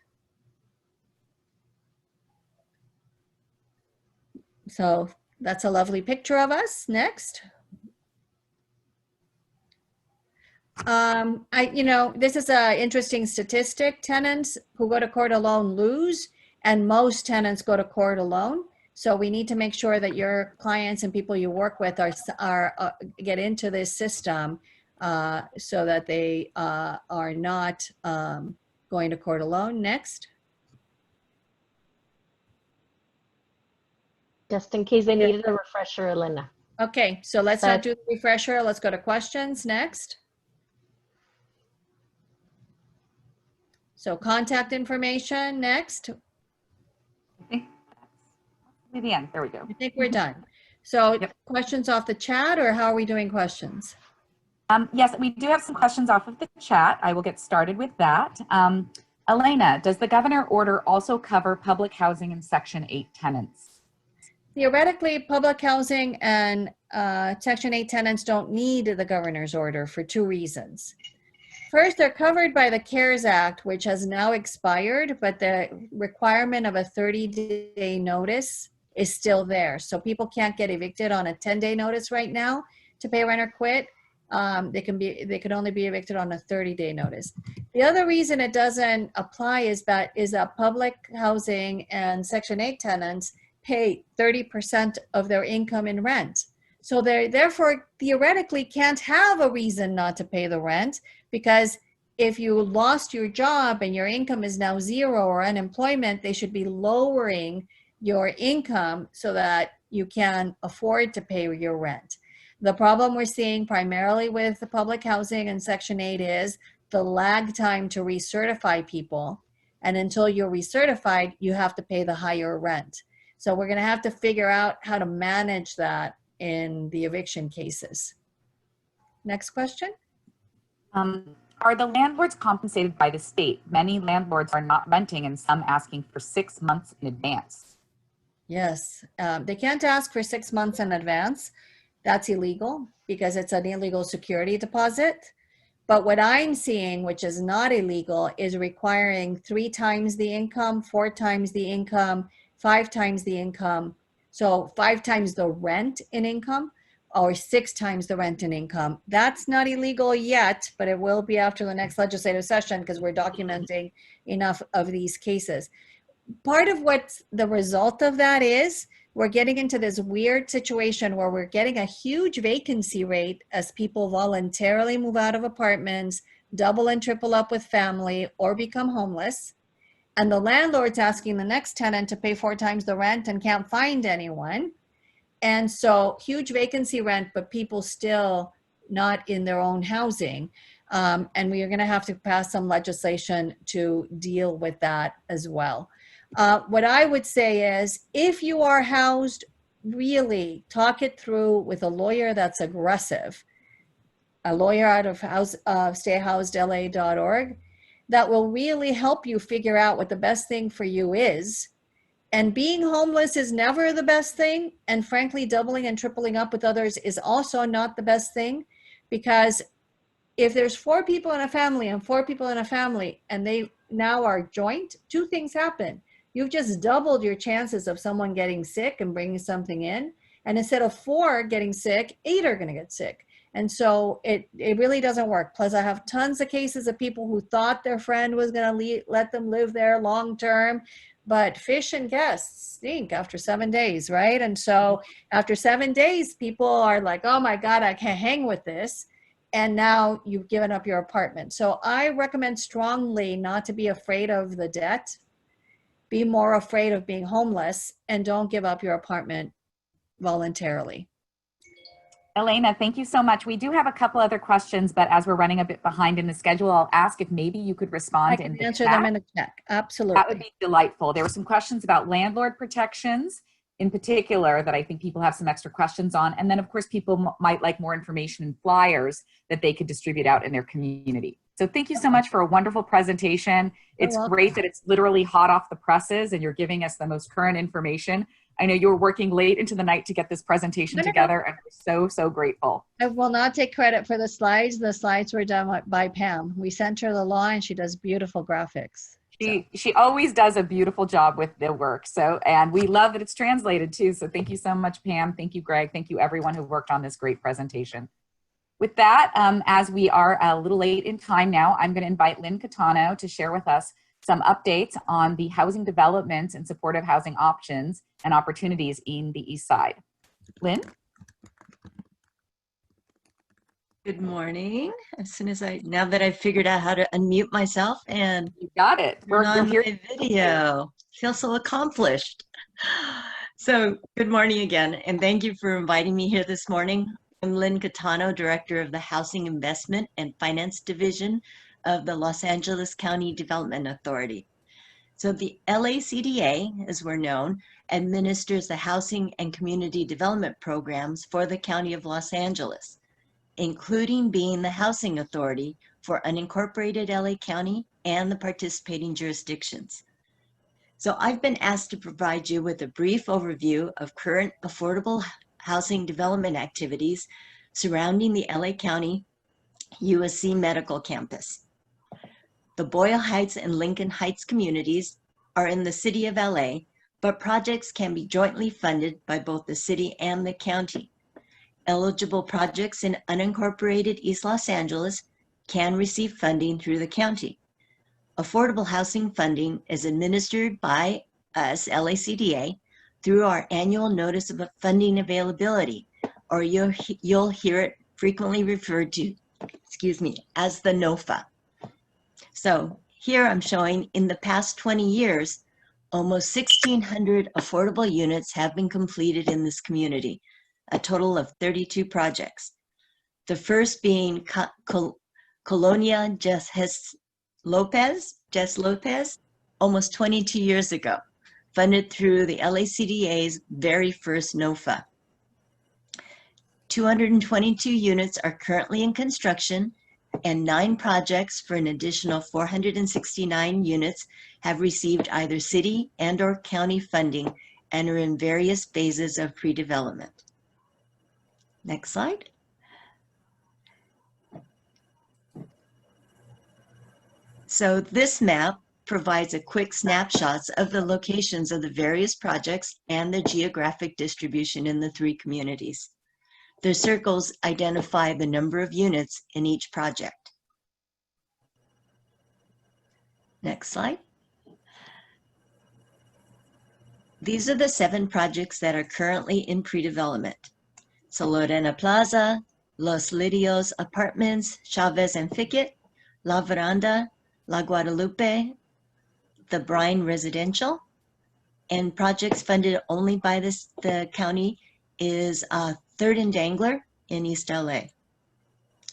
So that's a lovely picture of us. Next. This is an interesting statistic. Tenants who go to court alone lose, and most tenants go to court alone. So we need to make sure that your clients and people you work with are get into this system so that they are not going to court alone. Next. Just in case they needed a refresher, Elena. Okay, so let's not do the refresher. Let's go to questions. Next. So contact information. Next. I think that's the end. There we go. I think we're done. So questions off the chat, or how are we doing questions? Yes, we do have some questions off of the chat. I will get started with that. Elena, does the governor order also cover public housing and Section 8 tenants? Theoretically, public housing and Section 8 tenants don't need the governor's order for two reasons. First, they're covered by the CARES Act, which has now expired, but the requirement of a 30-day notice is still there. So people can't get evicted on a 10-day notice right now to pay rent or quit. They can only be evicted on a 30-day notice. The other reason it doesn't apply is that public housing and Section 8 tenants pay 30% of their income in rent. So they therefore theoretically can't have a reason not to pay the rent, because if you lost your job and your income is now zero or unemployment, they should be lowering your income so that you can afford to pay your rent. The problem we're seeing primarily with the public housing and Section 8 is the lag time to recertify people. And until you're recertified, you have to pay the higher rent. So we're going to have to figure out how to manage that in the eviction cases. Next question. Are the landlords compensated by the state? Many landlords are not renting and some asking for 6 months in advance. Yes, they can't ask for 6 months in advance. That's illegal because it's an illegal security deposit. But what I'm seeing, which is not illegal, is requiring 3 times the income, 4 times the income, 5 times the income. So 5 times the rent in income, or 6 times the rent in income. That's not illegal yet, but it will be after the next legislative session because we're documenting enough of these cases. Part of what the result of that is, we're getting into this weird situation where we're getting a huge vacancy rate as people voluntarily move out of apartments, double and triple up with family, or become homeless. And the landlord's asking the next tenant to pay 4 times the rent and can't find anyone. And so huge vacancy rent, but people still not in their own housing. And we are going to have to pass some legislation to deal with that as well. What I would say is, if you are housed, really talk it through with a lawyer that's aggressive, a lawyer out of stayhousedla.org, that will really help you figure out what the best thing for you is. And being homeless is never the best thing. And frankly, doubling and tripling up with others is also not the best thing, because if there's 4 people in a family and 4 people in a family and they now are joint, 2 things happen. You've just doubled your chances of someone getting sick and bringing something in. And instead of 4 getting sick, 8 are going to get sick. And so it really doesn't work. Plus, I have tons of cases of people who thought their friend was going to let them live there long term. But fish and guests stink after 7 days, right? And so after 7 days, people are like, oh my God, I can't hang with this. and now you've given up your apartment. So I recommend strongly not to be afraid of the debt. Be more afraid of being homeless, and don't give up your apartment voluntarily. Elena, thank you so much. We do have a couple other questions, but as we're running a bit behind in the schedule, I'll ask if maybe you could respond I can answer them in the chat. Absolutely. That would be delightful. There were some questions about landlord protections in particular that I think people have some extra questions on. And then of course, people might like more information and flyers that they could distribute out in their community. So thank you so much for a wonderful presentation. It's great that it's literally hot off the presses and you're giving us the most current information. I know you were working late into the night to get this presentation together, and we're so grateful. I will not take credit for the slides. The slides were done by Pam. We sent her the law and she does beautiful graphics. She always does a beautiful job with the work. So, and we love that it's translated too. So thank you so much, Pam. Thank you, Greg. Thank you everyone who worked on this great presentation. With that, as we are a little late in time now, I'm going to invite Lynn Catano to share with us some updates on the housing development and supportive housing options and opportunities in the East Side. Lynn? Good morning. Now that I've figured out how to unmute myself and you got it. We're on my video. Feel so accomplished. So good morning again, and thank you for inviting me here this morning. I'm Lynn Catano, Director of the Housing Investment and Finance Division of the Los Angeles County Development Authority. So the LACDA, as we're known, administers the housing and community development programs for the County of Los Angeles, including being the housing authority for unincorporated LA County and the participating jurisdictions. So I've been asked to provide you with a brief overview of current affordable housing development activities surrounding the LA County USC Medical Campus. The Boyle Heights and Lincoln Heights communities are in the city of LA, but projects can be jointly funded by both the city and the county. Eligible projects in unincorporated East Los Angeles can receive funding through the county. Affordable housing funding is administered by us, LACDA, through our annual Notice of Funding Availability, or you'll hear it frequently referred to, as the NOFA. So here I'm showing in the past 20 years, almost 1,600 affordable units have been completed in this community, a total of 32 projects. The first being Colonia Jess Lopez, almost 22 years ago, funded through the LACDA's very first NOFA. 222 units are currently in construction, and 9 projects for an additional 469 units have received either city and/or county funding and are in various phases of pre-development. Next slide. So this map provides a quick snapshots of the locations of the various projects and the geographic distribution in the 3 communities. The circles identify the number of units in each project. Next slide. These are the 7 projects that are currently in pre-development. So Lorena Plaza, Los Lirios Apartments, Chavez and Fickett, La Veranda, La Guadalupe, the Brine Residential, and projects funded only by the county is 3rd and Dangler in East LA.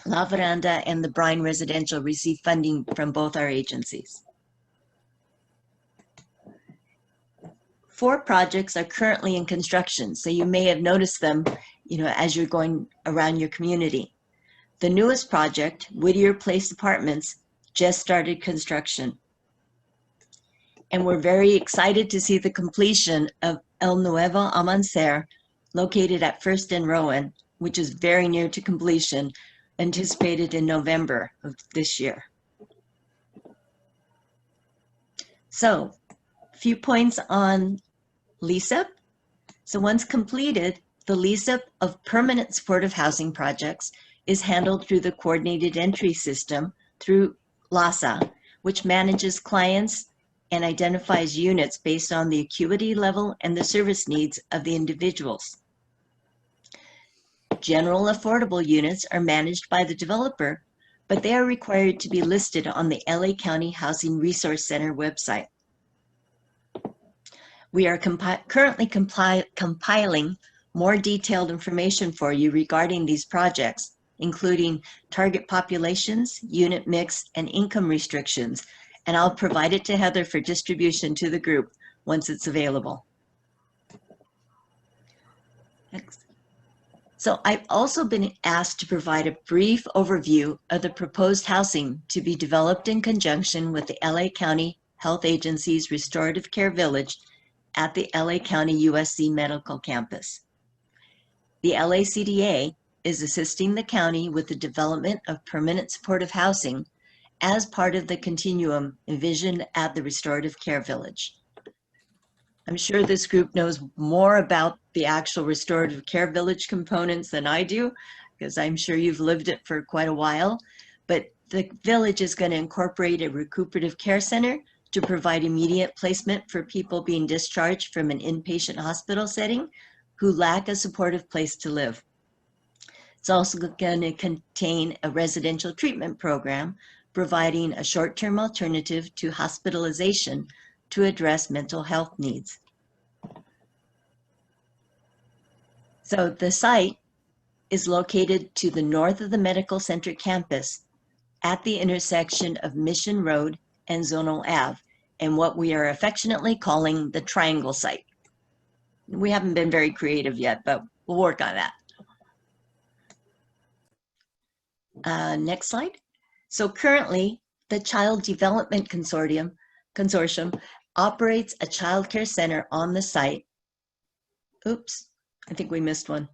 La Veranda and the Brine Residential receive funding from both our agencies. 4 projects are currently in construction, so you may have noticed them, as you're going around your community. The newest project, Whittier Place Apartments, just started construction. And we're very excited to see the completion of El Nuevo Amancer, located at 1st and Rowan, which is very near to completion, anticipated in November of this year. So, a few points on lease-up. So once completed, the lease-up of permanent supportive housing projects is handled through the coordinated entry system through LASA, which manages clients and identifies units based on the acuity level and the service needs of the individuals. General affordable units are managed by the developer, but they are required to be listed on the LA County Housing Resource Center website. We are currently compiling more detailed information for you regarding these projects, including target populations, unit mix, and income restrictions, and I'll provide it to Heather for distribution to the group once it's available. Next. So I've also been asked to provide a brief overview of the proposed housing to be developed in conjunction with the LA County Health Agency's Restorative Care Village at the LA County USC Medical Campus. The LACDA is assisting the county with the development of permanent supportive housing as part of the continuum envisioned at the Restorative Care Village. I'm sure this group knows more about the actual Restorative Care Village components than I do, because I'm sure you've lived it for quite a while. But the village is going to incorporate a recuperative care center to provide immediate placement for people being discharged from an inpatient hospital setting who lack a supportive place to live. It's also going to contain a residential treatment program, providing a short-term alternative to hospitalization to address mental health needs. So the site is located to the north of the Medical Center campus at the intersection of Mission Road and Zonal Ave, and what we are affectionately calling the Triangle Site. We haven't been very creative yet, but we'll work on that. Next slide. So currently, the Child Development Consortium operates a child care center on the site. Oops, I think we missed one.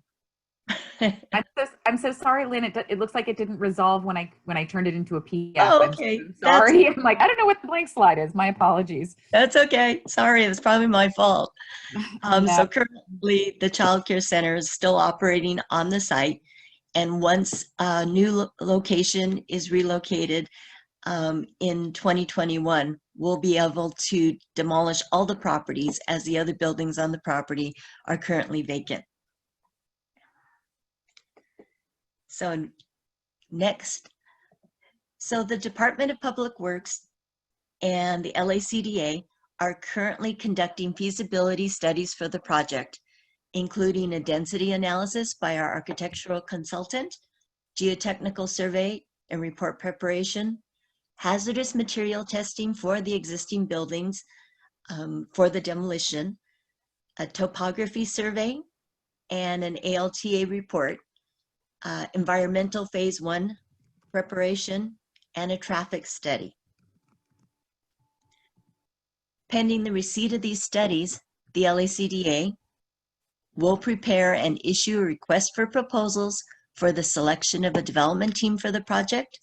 I'm so sorry, Lynn. It looks like it didn't resolve when I turned it into a PDF. Oh, okay. I'm so sorry. I'm like, I don't know what the blank slide is. My apologies. That's okay. Sorry, it was probably my fault. Yeah. So currently, the child care center is still operating on the site. And once a new location is relocated in 2021, we'll be able to demolish all the properties as the other buildings on the property are currently vacant. So next, so the Department of Public Works and the LACDA are currently conducting feasibility studies for the project, including a density analysis by our architectural consultant, geotechnical survey and report preparation, hazardous material testing for the existing buildings for the demolition, a topography survey, and an ALTA report, environmental phase 1 preparation, and a traffic study. Pending the receipt of these studies, the LACDA will prepare and issue a request for proposals for the selection of a development team for the project.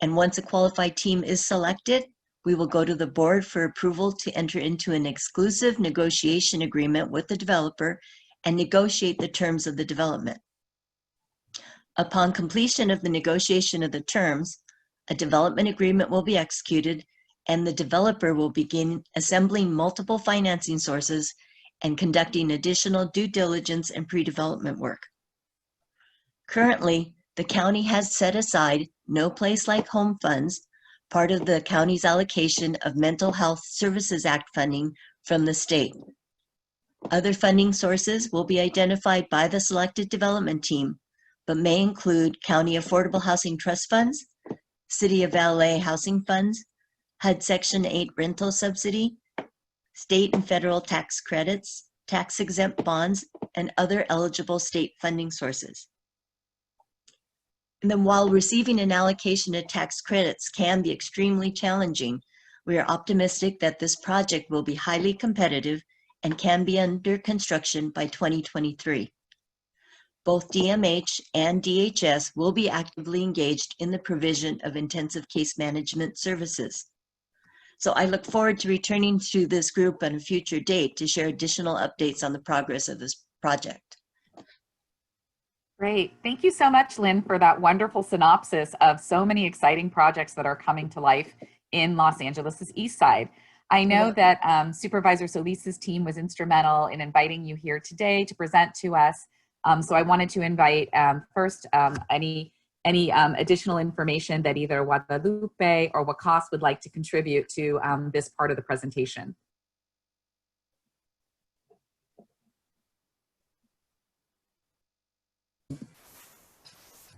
And once a qualified team is selected, we will go to the board for approval to enter into an exclusive negotiation agreement with the developer and negotiate the terms of the development. Upon completion of the negotiation of the terms, a development agreement will be executed and the developer will begin assembling multiple financing sources and conducting additional due diligence and pre-development work. Currently, the county has set aside No Place Like Home funds, part of the county's allocation of Mental Health Services Act funding from the state. Other funding sources will be identified by the selected development team, but may include County Affordable Housing Trust funds, City of LA Housing funds, HUD Section 8 rental subsidy, state and federal tax credits, tax-exempt bonds, and other eligible state funding sources. And then while receiving an allocation of tax credits can be extremely challenging, we are optimistic that this project will be highly competitive and can be under construction by 2023. Both DMH and DHS will be actively engaged in the provision of intensive case management services. So I look forward to returning to this group on a future date to share additional updates on the progress of this project. Great. Thank you so much, Lynn, for that wonderful synopsis of so many exciting projects that are coming to life in Los Angeles' East Side. I know that Supervisor Solis's team was instrumental in inviting you here today to present to us So I wanted to invite first any additional information that either Guadalupe or Wakas would like to contribute to this part of the presentation.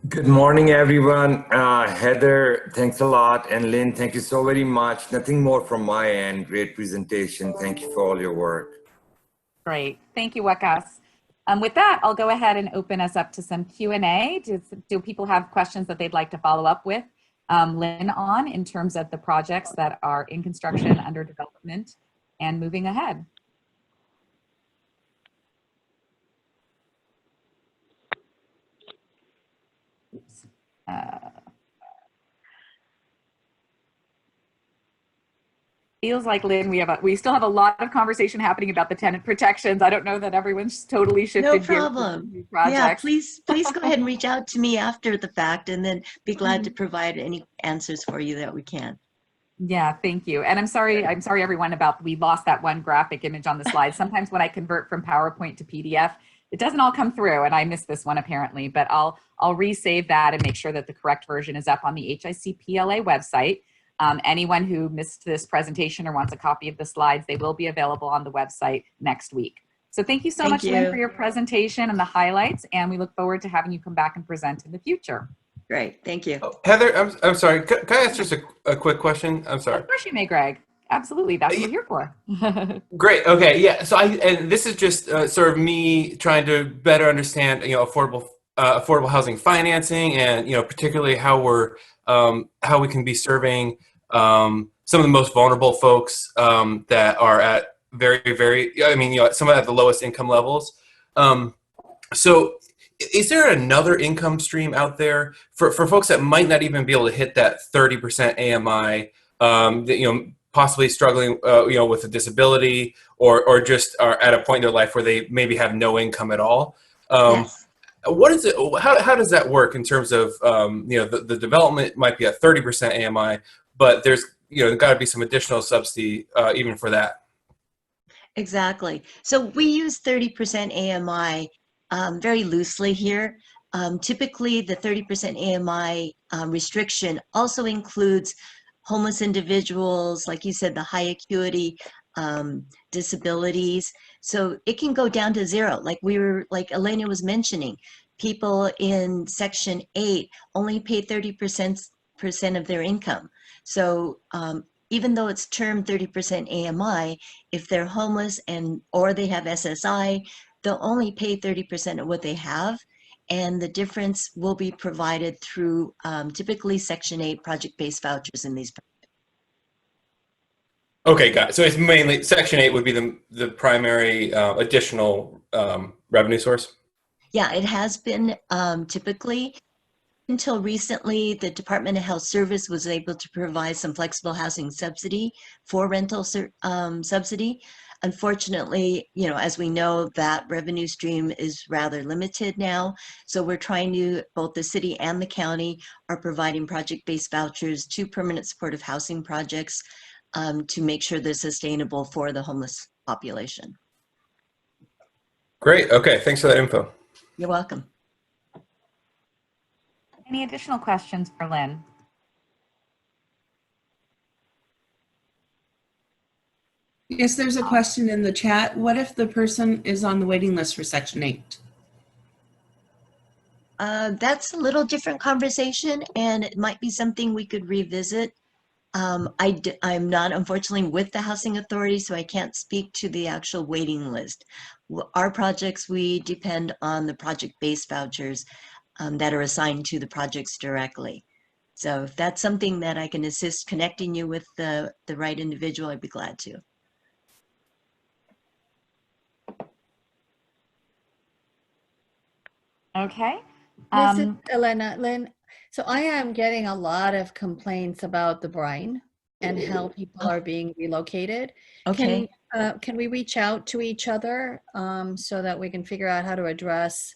Good morning, everyone. Heather, thanks a lot. And Lynn, thank you so very much. Nothing more from my end. Great presentation. Thank you for all your work. Great. Thank you, Wakas. With that, I'll go ahead and open us up to some Q&A. Do people have questions that they'd like to follow up with Lynn on in terms of the projects that are in construction, under development, and moving ahead? Oops. Feels like, Lynn, we still have a lot of conversation happening about the tenant protections. I don't know that everyone's totally shifted No gears to problem. new Yeah, projects. please go ahead and reach out to me after the fact, and then be glad to provide any answers for you that we can. Yeah, thank you. And I'm sorry everyone we lost that one graphic image on the slide. Sometimes when I convert from PowerPoint to PDF, it doesn't all come through, and I missed this one apparently, but I'll resave that and make sure that the correct version is up on the HICPLA website. Anyone who missed this presentation or wants a copy of the slides, they will be available on the website next week. So thank you so much, Lynn, for your presentation and the highlights, and we look forward to having you come back and present in the future. Great, thank you. Oh, Heather, I'm sorry. Can I ask just a quick question? I'm sorry. Of course you may, Greg. Absolutely, that's what we're here for. Great. Okay. Yeah. So and this is just sort of me trying to better understand, affordable housing financing, and particularly how we can be serving some of the most vulnerable folks that are at some at the lowest income levels. So is there another income stream out there for folks that might not even be able to hit that 30% AMI, possibly struggling, with a disability, or just are at a point in their life where they maybe have no income at all? Yes. What is it? How does that work in terms of, the development might be at 30% AMI, but there's, got to be some additional subsidy even for that? Exactly. So we use 30% AMI very loosely here. Typically, the 30% AMI restriction also includes homeless individuals, like you said, the high acuity disabilities. So it can go down to zero. Like Elena was mentioning, people in Section 8 only pay 30% of their income. So even though it's termed 30% AMI, if they're homeless or they have SSI, they'll only pay 30% of what they have, and the difference will be provided through typically Section 8 project-based vouchers in these. Okay, got it. So it's mainly Section 8 would be the primary additional revenue source? Yeah, it has been typically. Until recently, the Department of Health Service was able to provide some flexible housing subsidy for rental subsidy. Unfortunately, as we know, that revenue stream is rather limited now. So we're trying to, both the city and the county are providing project-based vouchers to permanent supportive housing projects to make sure they're sustainable for the homeless population. Great. Okay. Thanks for that info. You're welcome. Any additional questions for Lynn? Yes, there's a question in the chat. What if the person is on the waiting list for Section 8? That's a little different conversation, and it might be something we could revisit. I'm not, unfortunately, with the Housing Authority, so I can't speak to the actual waiting list. Our projects, we depend on the project-based vouchers that are assigned to the projects directly. So if that's something that I can assist connecting you with the right individual, I'd be glad to. Okay. Listen, Elena, Lynn, so I am getting a lot of complaints about the brine and how people are being relocated. Okay. Can we reach out to each other so that we can figure out how to address,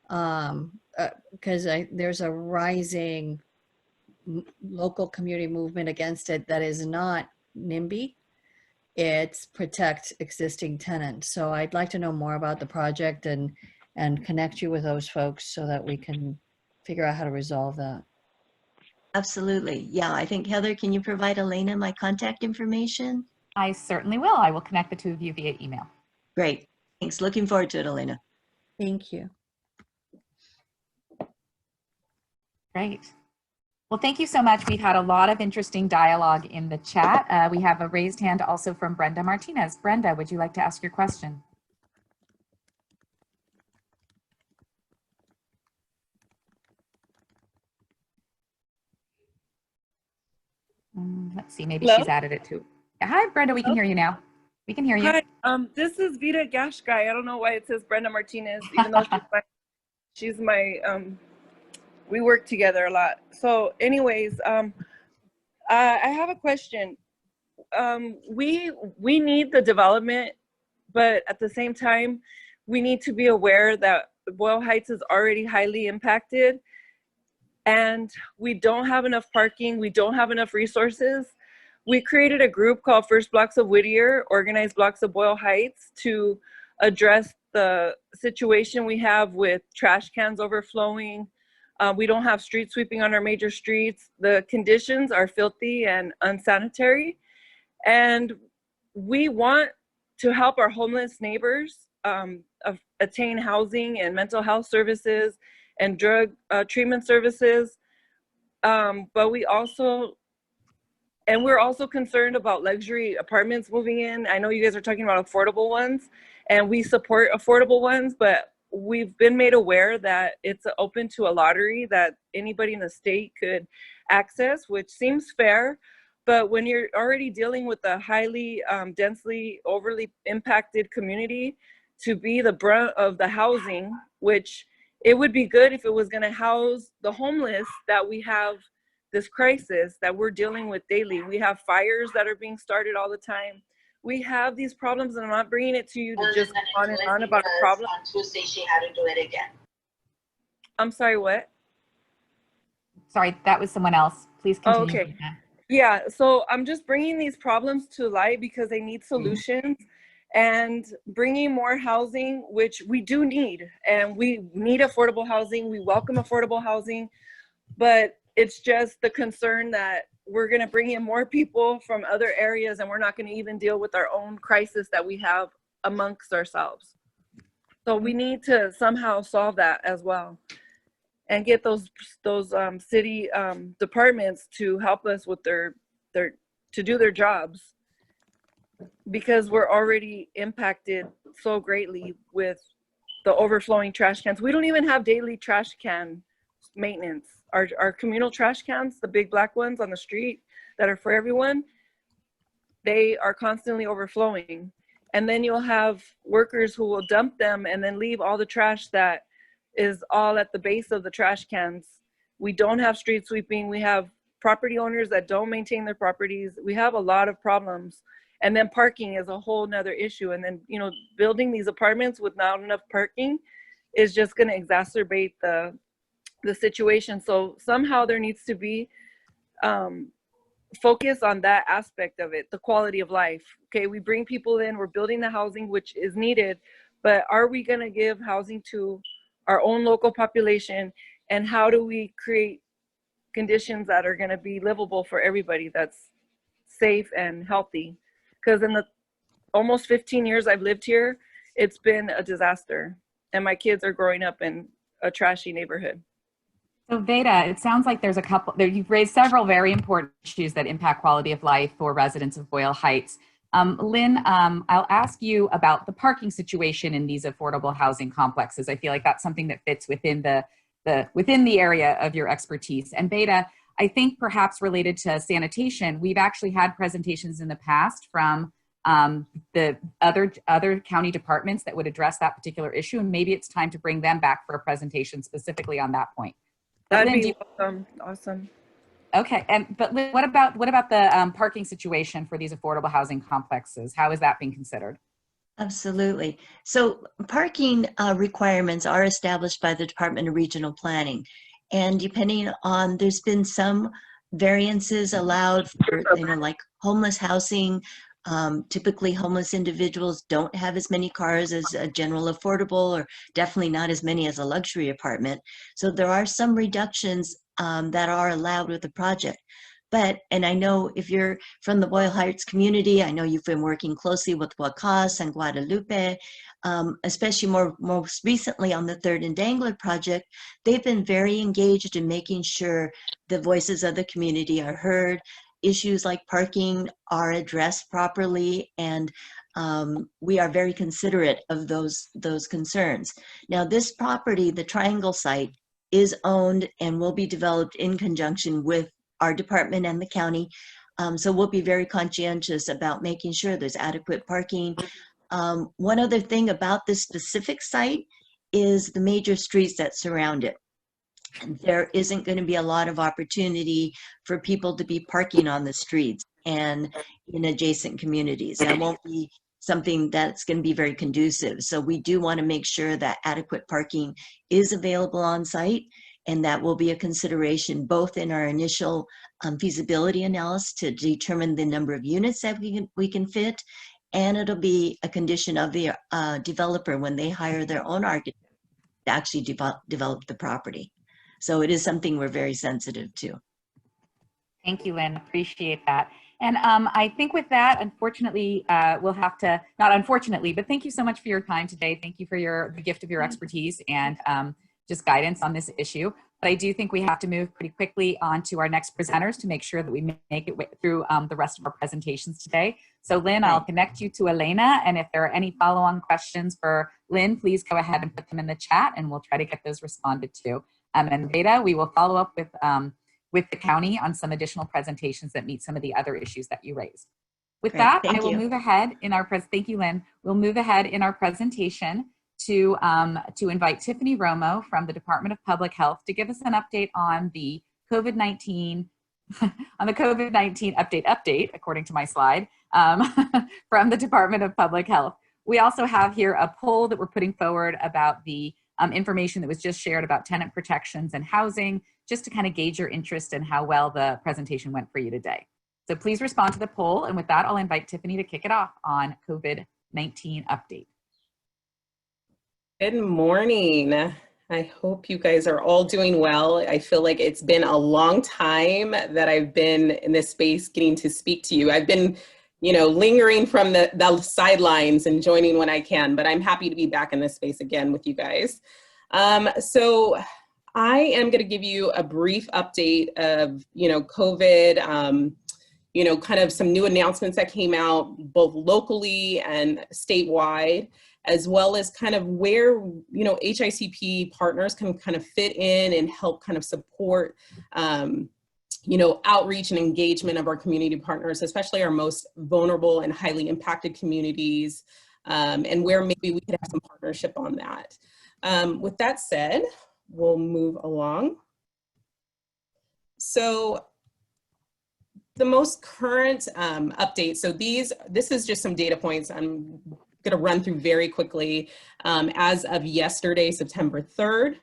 because there's a rising local community movement against it that is not NIMBY. It's protect existing tenants. So I'd like to know more about the project and and connect you with those folks so that we can figure out how to resolve that. Absolutely. Yeah, I think, Heather, can you provide Elena my contact information? I certainly will. I will connect the two of you via email. Great. Thanks. Looking forward to it, Elena. Thank you. Great. Well, thank you so much. We've had a lot of interesting dialogue in the chat. We have a raised hand also from Brenda Martinez. Brenda, would you like to ask your question? Let's see, maybe Hello? she's added it too. Hi, Brenda, we can hear you now. We can hear you. Hi, this is Vita Gashkai. I don't know why it says Brenda Martinez, even though she's my we work together a lot. So anyways, I have a question. We need the development, but at the same time, we need to be aware that Boyle Heights is already highly impacted, and we don't have enough parking. We don't have enough resources. We created a group called First Blocks of Whittier, Organized Blocks of Boyle Heights, to address the situation we have with trash cans overflowing. We don't have street sweeping on our major streets. The conditions are filthy and unsanitary. And we want to help our homeless neighbors attain housing and mental health services and drug treatment services. But we're also concerned about luxury apartments moving in. I know you guys are talking about affordable ones, and we support affordable ones, but we've been made aware that it's open to a lottery that anybody in the state could access, which seems fair. But when you're already dealing with a highly densely overly impacted community, to be the brunt of the housing, which it would be good if it was going to house the homeless that we have this crisis that we're dealing with daily. We have fires that are being started all the time. We have these problems, and I'm not bringing it to you to just on and on about a problem. On Tuesday, she had to do it again. I'm sorry, what? Sorry, that was someone else. Please continue. Oh, okay. Yeah, so I'm just bringing these problems to light because they need solutions, and bringing more housing, which we do need, and we need affordable housing. We welcome affordable housing, but it's just the concern that we're going to bring in more people from other areas, and we're not going to even deal with our own crisis that we have amongst ourselves. So we need to somehow solve that as well, and get those city departments to help us with to do their jobs, because we're already impacted so greatly with the overflowing trash cans. We don't even have daily trash can maintenance. Our communal trash cans, the big black ones on the street that are for everyone, they are constantly overflowing. And then you'll have workers who will dump them and then leave all the trash that is all at the base of the trash cans. We don't have street sweeping. We have property owners that don't maintain their properties. We have a lot of problems. And then parking is a whole nother issue. And then, building these apartments with not enough parking is just going to exacerbate the situation. So somehow there needs to be focus on that aspect of it, the quality of life. Okay, we bring people in, we're building the housing, which is needed, but are we going to give housing to our own local population? And how do we create conditions that are going to be livable for everybody, that's safe and healthy? Because in the almost 15 years I've lived here, it's been a disaster, and my kids are growing up in a trashy neighborhood. So Veda, it sounds like there's a couple there. You've raised several very important issues that impact quality of life for residents of Boyle Heights. Lynn, I'll ask you about the parking situation in these affordable housing complexes. I feel like that's something that fits within the area of your expertise. And Veda, I think perhaps related to sanitation, we've actually had presentations in the past from the other county departments that would address that particular issue, and maybe it's time to bring them back for a presentation specifically on that point. That'd be awesome. Okay, but Lynn, what about the parking situation for these affordable housing complexes? How is that being considered? Absolutely. So parking requirements are established by the Department of Regional Planning. And depending on, there's been some variances allowed for, like homeless housing Typically, homeless individuals don't have as many cars as a general affordable, or definitely not as many as a luxury apartment. So there are some reductions that are allowed with the project. But, and I know if you're from the Boyle Heights community, I know you've been working closely with Huacas and Guadalupe, especially most recently on the Third and Dangler project. They've been very engaged in making sure the voices of the community are heard, issues like parking are addressed properly, and we are very considerate of those concerns. Now, this property, the Triangle site, is owned and will be developed in conjunction with our department and the county. So we'll be very conscientious about making sure there's adequate parking. One other thing about this specific site is the major streets that surround it. There isn't going to be a lot of opportunity for people to be parking on the streets and in adjacent communities. That won't be something that's going to be very conducive. So we do want to make sure that adequate parking is available on site, and that will be a consideration both in our initial feasibility analysis to determine the number of units that we can fit, and it'll be a condition of the developer when they hire their own architect to actually develop the property. So it is something we're very sensitive to. Thank you, Lynn. Appreciate that. And I think with that, unfortunately, we'll have to, not unfortunately, but thank you so much for your time today. Thank you for the gift of your expertise and just guidance on this issue. But I do think we have to move pretty quickly on to our next presenters to make sure that we make it through the rest of our presentations today. So Lynn, I'll connect you to Elena, and if there are any follow-on questions for Lynn, please go ahead and put them in the chat and we'll try to get those responded to. And Veda, we will follow up with the county on some additional presentations that meet some of the other issues that you raised. With that, I will move ahead in our thank you, Lynn. We'll move ahead in our presentation to invite Tiffany Romo from the Department of Public Health to give us an update on the COVID-19 update, according to my slide, from the Department of Public Health. We also have here a poll that we're putting forward about the information that was just shared about tenant protections and housing, just to kind of gauge your interest in how well the presentation went for you today. So please respond to the poll. And with that, I'll invite Tiffany to kick it off on COVID-19 update. Good morning. I hope you guys are all doing well. I feel like it's been a long time that I've been in this space getting to speak to you. I've been, lingering from the sidelines and joining when I can, but I'm happy to be back in this space again with you guys. So I am going to give you a brief update of, COVID, kind of some new announcements that came out both locally and statewide, as well as kind of where, HICP partners can kind of fit in and help kind of support, outreach and engagement of our community partners, especially our most vulnerable and highly impacted communities, and where maybe we could have some partnership on that. With that said, we'll move along. So the most current update, so this is just some data points I'm going to run through very quickly. As of yesterday, September 3rd,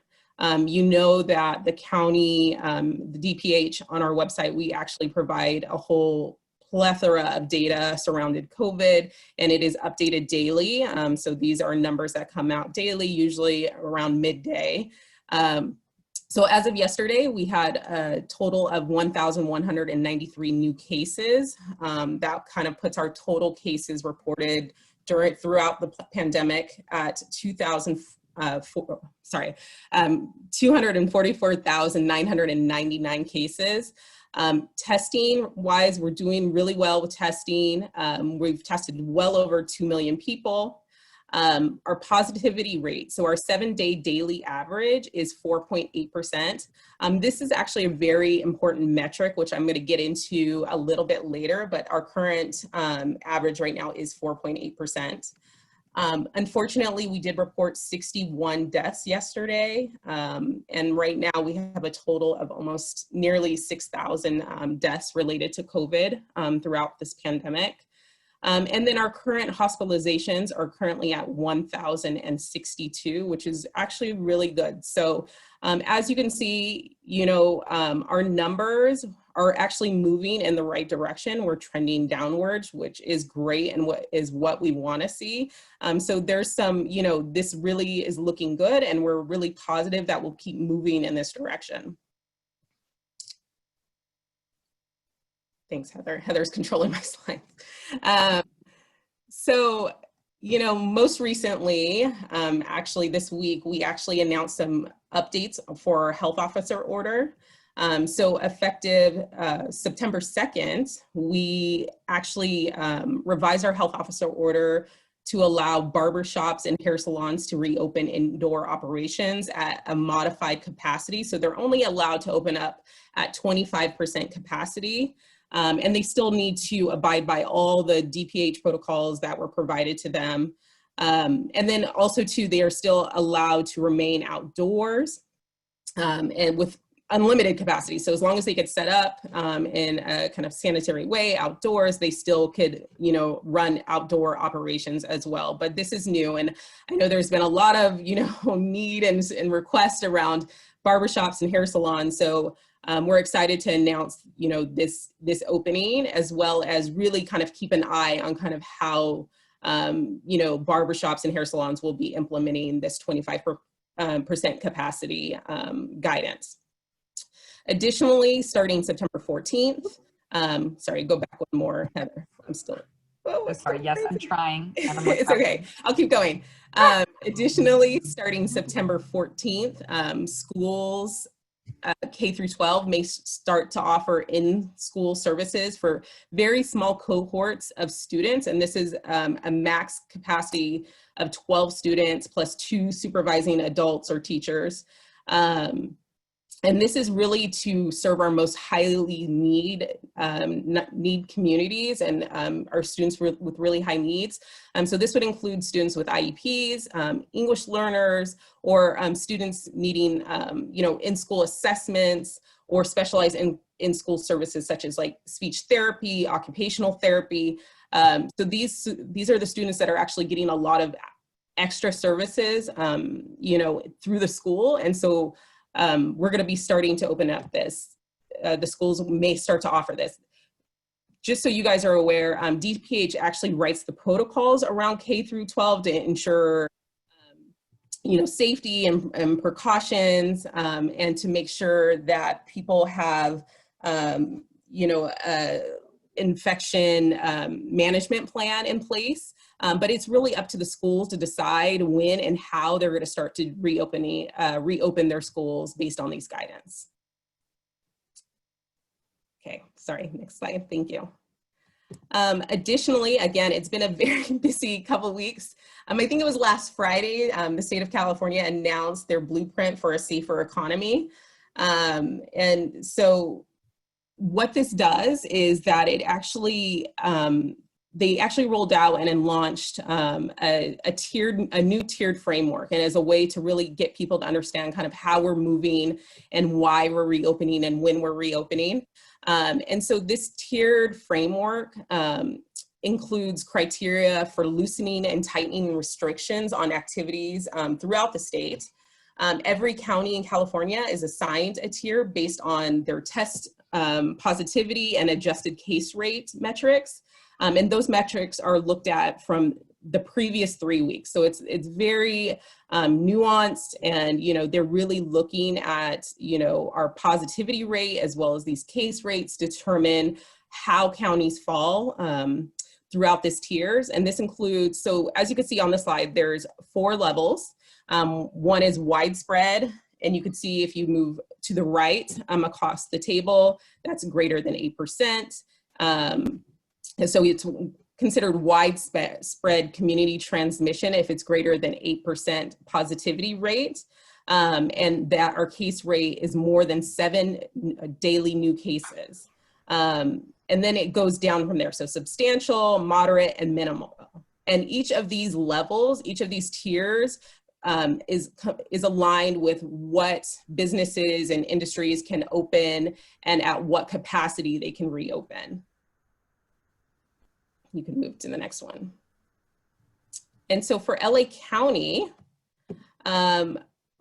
you know that the county, the DPH on our website, we actually provide a whole plethora of data surrounding COVID, and it is updated daily. So these are numbers that come out daily, usually around midday. So as of yesterday, we had a total of 1,193 new cases. That kind of puts our total cases reported throughout the pandemic at 244,999 cases. Testing wise, we're doing really well with testing. We've tested well over 2 million people. Our positivity rate, so our 7-day daily average is 4.8%. This is actually a very important metric, which I'm going to get into a little bit later, but our current average right now is 4.8%. Unfortunately, we did report 61 deaths yesterday, and right now we have a total of almost nearly 6,000 deaths related to COVID throughout this pandemic. And then our current hospitalizations are currently at 1,062, which is actually really good. So as you can see, our numbers are actually moving in the right direction. We're trending downwards, which is great and what we want to see. So there's some, you know, this really is looking good, and we're really positive that we'll keep moving in this direction. Thanks, Heather. Heather's controlling my slides. So, you know, most recently, actually this week, we actually announced some updates for our health officer order. So effective September 2nd, we actually revised our health officer order to allow barbershops and hair salons to reopen indoor operations at a modified capacity. So they're only allowed to open up at 25% capacity. And they still need to abide by all the DPH protocols that were provided to them. And then also too, they are still allowed to remain outdoors and with unlimited capacity. So as long as they get set up in a kind of sanitary way outdoors, they still could, you know, run outdoor operations as well. But this is new. And I know there's been a lot of, you know, need and request around barbershops and hair salons. So we're excited to announce, you know, this opening, as well as really kind of keep an eye on kind of how, you know, barbershops and hair salons will be implementing this 25% capacity guidance. Additionally, starting September 14th, sorry, go back one more, Heather. I'm still, Oh, sorry, yes, I'm trying. It's okay, I'll keep going. Additionally, starting September 14th, schools K through 12 may start to offer in-school services for very small cohorts of students. And this is a max capacity of 12 students plus 2 supervising adults or teachers. And this is really to serve our most highly need communities and our students with really high needs. So this would include students with IEPs, English learners, or students needing, you know, in-school assessments or specialized in-school services such as like speech therapy, occupational therapy. So these are the students that are actually getting a lot of extra services, you know, through the school. And so we're going to be starting to open up this. The schools may start to offer this. Just so you guys are aware, DPH actually writes the protocols around K through 12 to ensure, you know, safety and precautions, and to make sure that people have, you know, infection management plan in place. But it's really up to the schools to decide when and how they're going to start to reopen their schools based on these guidance. Okay, sorry, next slide, thank you. Additionally, again, it's been a very busy couple weeks. I think it was last Friday, the state of California announced their blueprint for a safer economy. And so what this does is that it actually, they actually rolled out and then launched a new tiered framework, and as a way to really get people to understand kind of how we're moving and why we're reopening and when we're reopening. And so this tiered framework includes criteria for loosening and tightening restrictions on activities throughout the state. Every county in California is assigned a tier based on their test positivity and adjusted case rate metrics. And those metrics are looked at from the previous 3 weeks. So it's very nuanced, and, you know, they're really looking at, you know, our positivity rate as well as these case rates to determine how counties fall throughout this tiers. And this includes, so as you can see on the slide, there's 4 levels. One is widespread, and you can see if you move to the right across the table, that's greater than 8%. And so it's considered widespread community transmission if it's greater than 8% positivity rate, and that our case rate is more than 7 daily new cases. And then it goes down from there. So substantial, moderate, and minimal. And each of these levels, each of these tiers is aligned with what businesses and industries can open and at what capacity they can reopen. You can move to the next one. And so for LA County,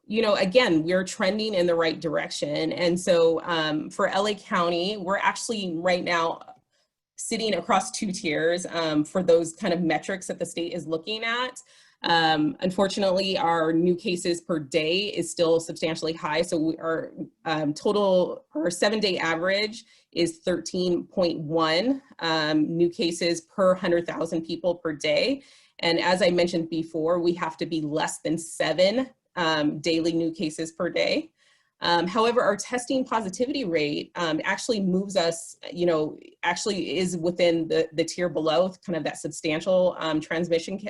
you know, again, we're trending in the right direction. And so for LA County, we're actually right now sitting across 2 tiers for those kind of metrics that the state is looking at. Unfortunately, our new cases per day is still substantially high. So our total, our 7-day average is 13.1 new cases per 100,000 people per day. And as I mentioned before, we have to be less than 7 daily new cases per day. However, our testing positivity rate actually moves us, you know, actually is within the tier below, kind of that substantial transmission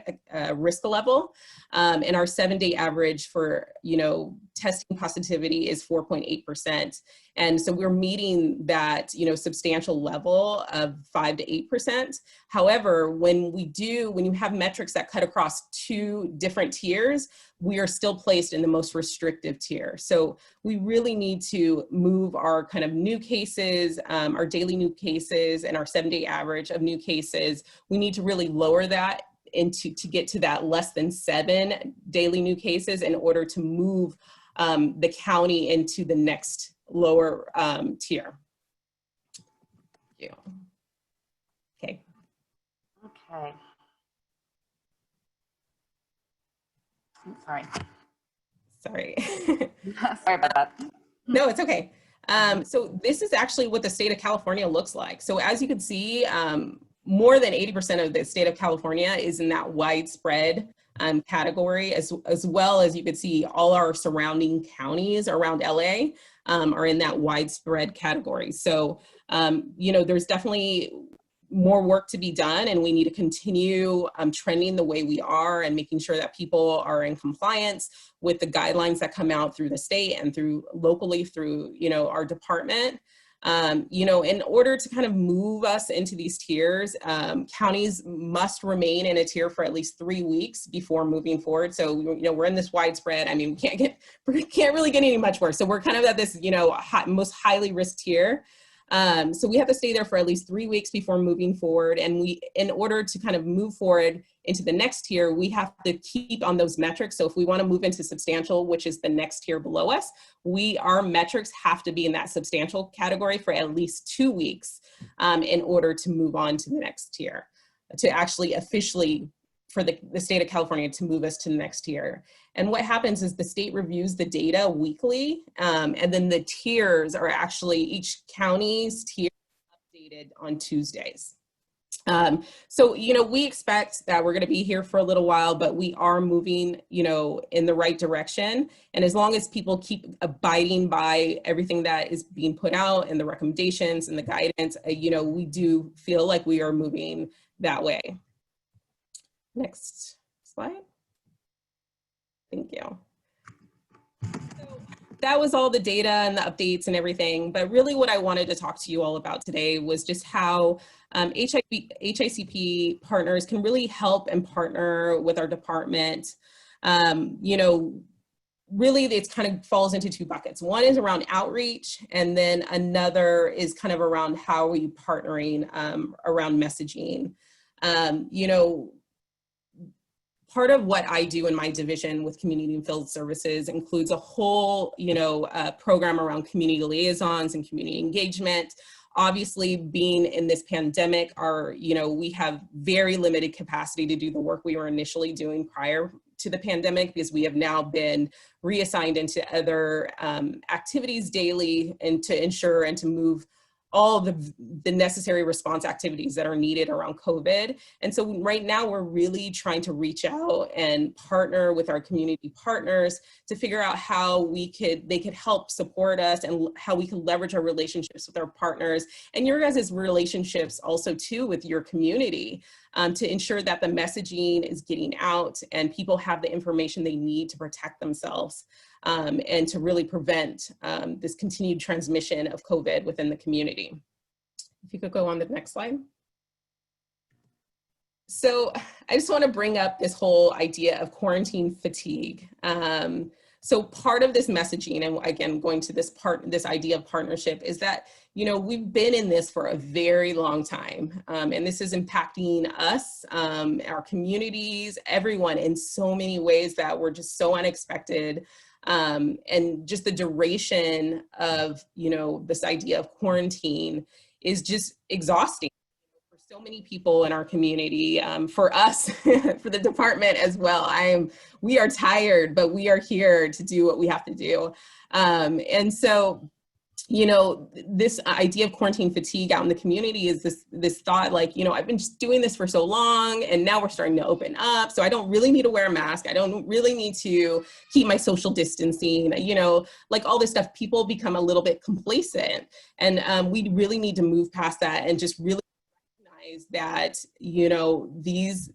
risk level. And our 7-day average for, you know, testing positivity is 4.8%. And so we're meeting that, you know, substantial level of 5 to 8%. However, when you have metrics that cut across 2 different tiers, we are still placed in the most restrictive tier. So we really need to move our kind of new cases, our daily new cases, and our 7-day average of new cases. We need to really lower that to get to that less than 7 daily new cases in order to move the county into the next lower tier. Thank you. Okay. Okay. Sorry. Sorry. Sorry about that. No, it's okay. So this is actually what the state of California looks like. So as you can see, more than 80% of the state of California is in that widespread category, as well as you could see all our surrounding counties around LA are in that widespread category. So, you know, there's definitely more work to be done, and we need to continue trending the way we are and making sure that people are in compliance with the guidelines that come out through the state and through locally through, you know, our department. You know, in order to kind of move us into these tiers, counties must remain in a tier for at least 3 weeks before moving forward. So, you know, we're in this widespread. I mean, we can't really get any much worse. So we're kind of at this, you know, most highly risked tier. So we have to stay there for at least 3 weeks before moving forward. And in order to kind of move forward into the next tier, we have to keep on those metrics. So if we want to move into substantial, which is the next tier below us, our metrics have to be in that substantial category for at least 2 weeks in order to move on to the next tier, to actually officially for the state of California to move us to the next tier. And what happens is the state reviews the data weekly, and then the tiers are actually, each county's tier updated on Tuesdays. So, you know, we expect that we're going to be here for a little while, but we are moving, you know, in the right direction. And as long as people keep abiding by everything that is being put out and the recommendations and the guidance, you know, we do feel like we are moving that way. Next slide. Thank you. So that was all the data and the updates and everything, but really what I wanted to talk to you all about today was just how HICP partners can really help and partner with our department. You know, really it kind of falls into 2 buckets. One is around outreach, and then another is kind of around how are you partnering around messaging. You know, part of what I do in my division with community and field services includes a whole, you know, program around community liaisons and community engagement. Obviously, being in this pandemic, you know, we have very limited capacity to do the work we were initially doing prior to the pandemic, because we have now been reassigned into other activities daily, and to ensure and to move all the necessary response activities that are needed around COVID. And so right now we're really trying to reach out and partner with our community partners to figure out how they could help support us, and how we can leverage our relationships with our partners and your guys' relationships also too with your community, to ensure that the messaging is getting out and people have the information they need to protect themselves. And to really prevent this continued transmission of COVID within the community. If you could go on the next slide. So I just want to bring up this whole idea of quarantine fatigue. So part of this messaging, and again, going to this idea of partnership, is that, you know, we've been in this for a very long time, and this is impacting us, our communities, everyone in so many ways that were just so unexpected. And just the duration of, you know, this idea of quarantine is just exhausting for so many people in our community, for us, for the department as well. We are tired, but we are here to do what we have to do. And so, you know, this idea of quarantine fatigue out in the community is this thought like, you know, I've been just doing this for so long and now we're starting to open up. So I don't really need to wear a mask. I don't really need to keep my social distancing, you know, like all this stuff. People become a little bit complacent, and we really need to move past that and just really that, you know, these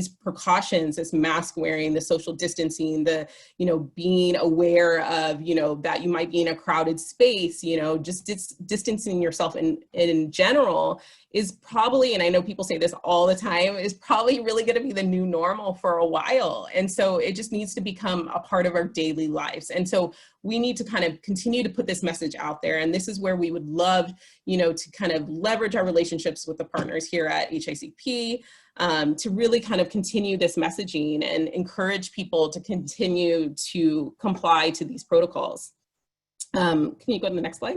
precautions, this mask wearing, the social distancing, the, you know, being aware of, you know, that you might be in a crowded space, you know, just distancing yourself in general is probably, and I know people say this all the time, is probably really going to be the new normal for a while. And so it just needs to become a part of our daily lives. And so we need to kind of continue to put this message out there. And this is where we would love, you know, to kind of leverage our relationships with the partners here at HICP, to really kind of continue this messaging and encourage people to continue to comply to these protocols. Can you go to the next slide?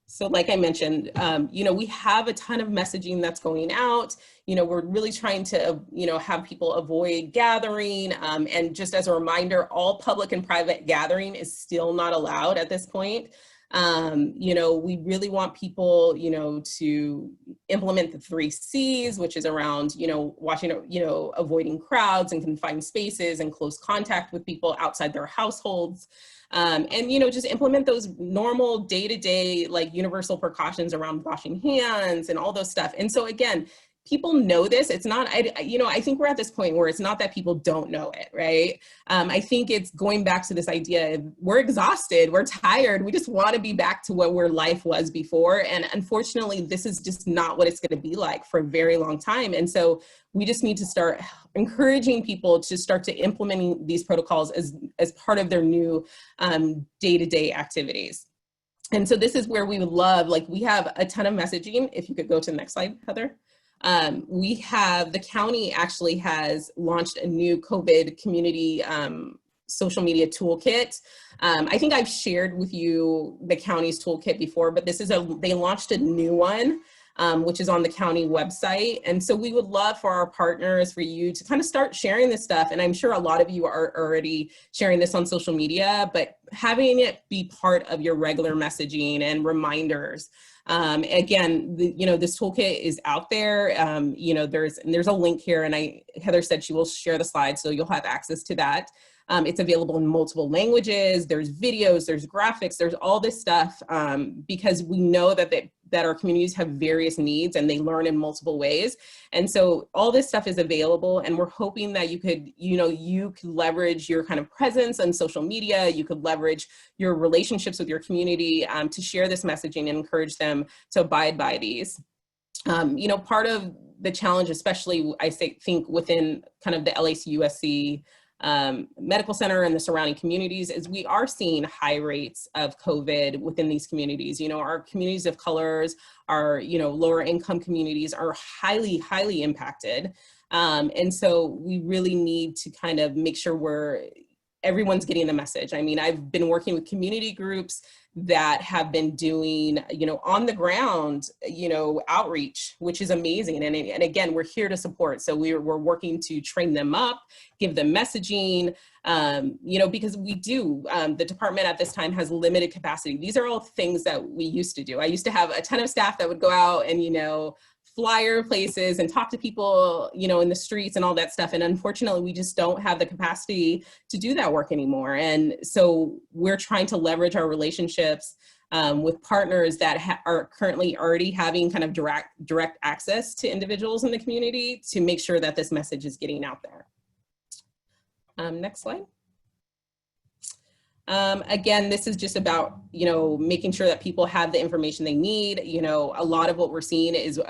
So like I mentioned, you know, we have a ton of messaging that's going out. You know, we're really trying to, you know, have people avoid gathering. And just as a reminder, all public and private gathering is still not allowed at this point. You know, we really want people, you know, to implement the 3 C's, which is around, you know, avoiding crowds and confined spaces and close contact with people outside their households. And, you know, just implement those normal day-to-day, like universal precautions around washing hands and all those stuff. And so again, people know this. It's not, you know, I think we're at this point where it's not that people don't know it, right? I think it's going back to this idea of we're exhausted, we're tired, we just want to be back to where life was before. And unfortunately, this is just not what it's going to be like for a very long time. And so we just need to start encouraging people to start to implementing these protocols as part of their new day-to-day activities. And so this is where we would love, like we have a ton of messaging. If you could go to the next slide, Heather. The county actually has launched a new COVID community social media toolkit. I think I've shared with you the county's toolkit before, but they launched a new one, which is on the county website. And so we would love for our partners, for you to kind of start sharing this stuff. And I'm sure a lot of you are already sharing this on social media, but having it be part of your regular messaging and reminders. Again, you know, this toolkit is out there. You know, there's a link here, and Heather said she will share the slides, so you'll have access to that. It's available in multiple languages. There's videos, there's graphics, there's all this stuff, because we know that our communities have various needs and they learn in multiple ways. And so all this stuff is available, and we're hoping that you could leverage your kind of presence on social media. You could leverage your relationships with your community to share this messaging and encourage them to abide by these. You know, part of the challenge, especially I think within kind of the LAC-USC medical center and the surrounding communities, is we are seeing high rates of COVID within these communities. You know, our communities of colors, our, you know, lower income communities are highly, highly impacted. And so we really need to kind of make sure everyone's getting the message. I mean, I've been working with community groups that have been doing, you know, on the ground, you know, outreach, which is amazing. And again, we're here to support. So we're working to train them up, give them messaging, you know, because the department at this time has limited capacity. These are all things that we used to do. I used to have a ton of staff that would go out and, you know, flyer places and talk to people, you know, in the streets and all that stuff. And unfortunately, we just don't have the capacity to do that work anymore. And so we're trying to leverage our relationships with partners that are currently already having kind of direct access to individuals in the community to make sure that this message is getting out there. Next slide. Again, this is just about, you know, making sure that people have the information they need. You know, a lot of what we're seeing is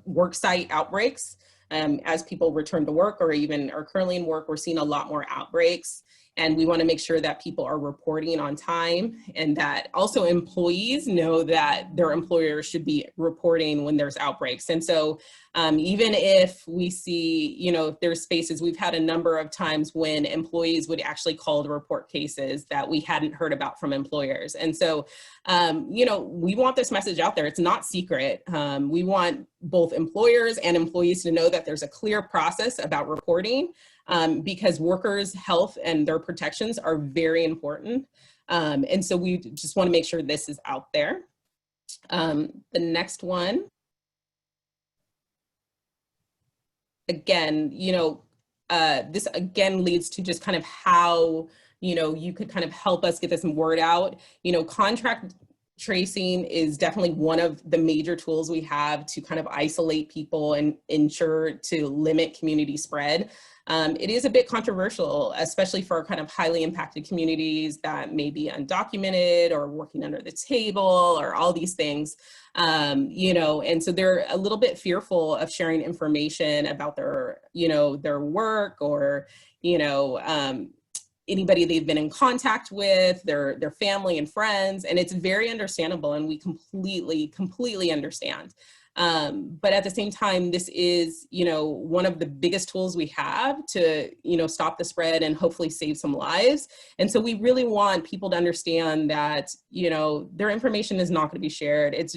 work site outbreaks. As people return to work or even are currently in work, we're seeing a lot more outbreaks. And we want to make sure that people are reporting on time, and that also employees know that their employer should be reporting when there's outbreaks. And so even if we see, if there's spaces, we've had a number of times when employees would actually call to report cases that we hadn't heard about from employers. And so, we want this message out there. It's not secret. We want both employers and employees to know that there's a clear process about reporting, because workers' health and their protections are very important. And so we just want to make sure this is out there. The next one. Again, this again leads to just kind of how, you could kind of help us get this word out. Contract tracing is definitely one of the major tools we have to kind of isolate people and ensure to limit community spread. It is a bit controversial, especially for kind of highly impacted communities that may be undocumented or working under the table or all these things, and so they're a little bit fearful of sharing information about their, their work or, anybody they've been in contact with, their family and friends, and it's very understandable, and we completely understand. But at the same time, this is, one of the biggest tools we have to, stop the spread and hopefully save some lives. And so we really want people to understand that, their information is not going to be shared. It's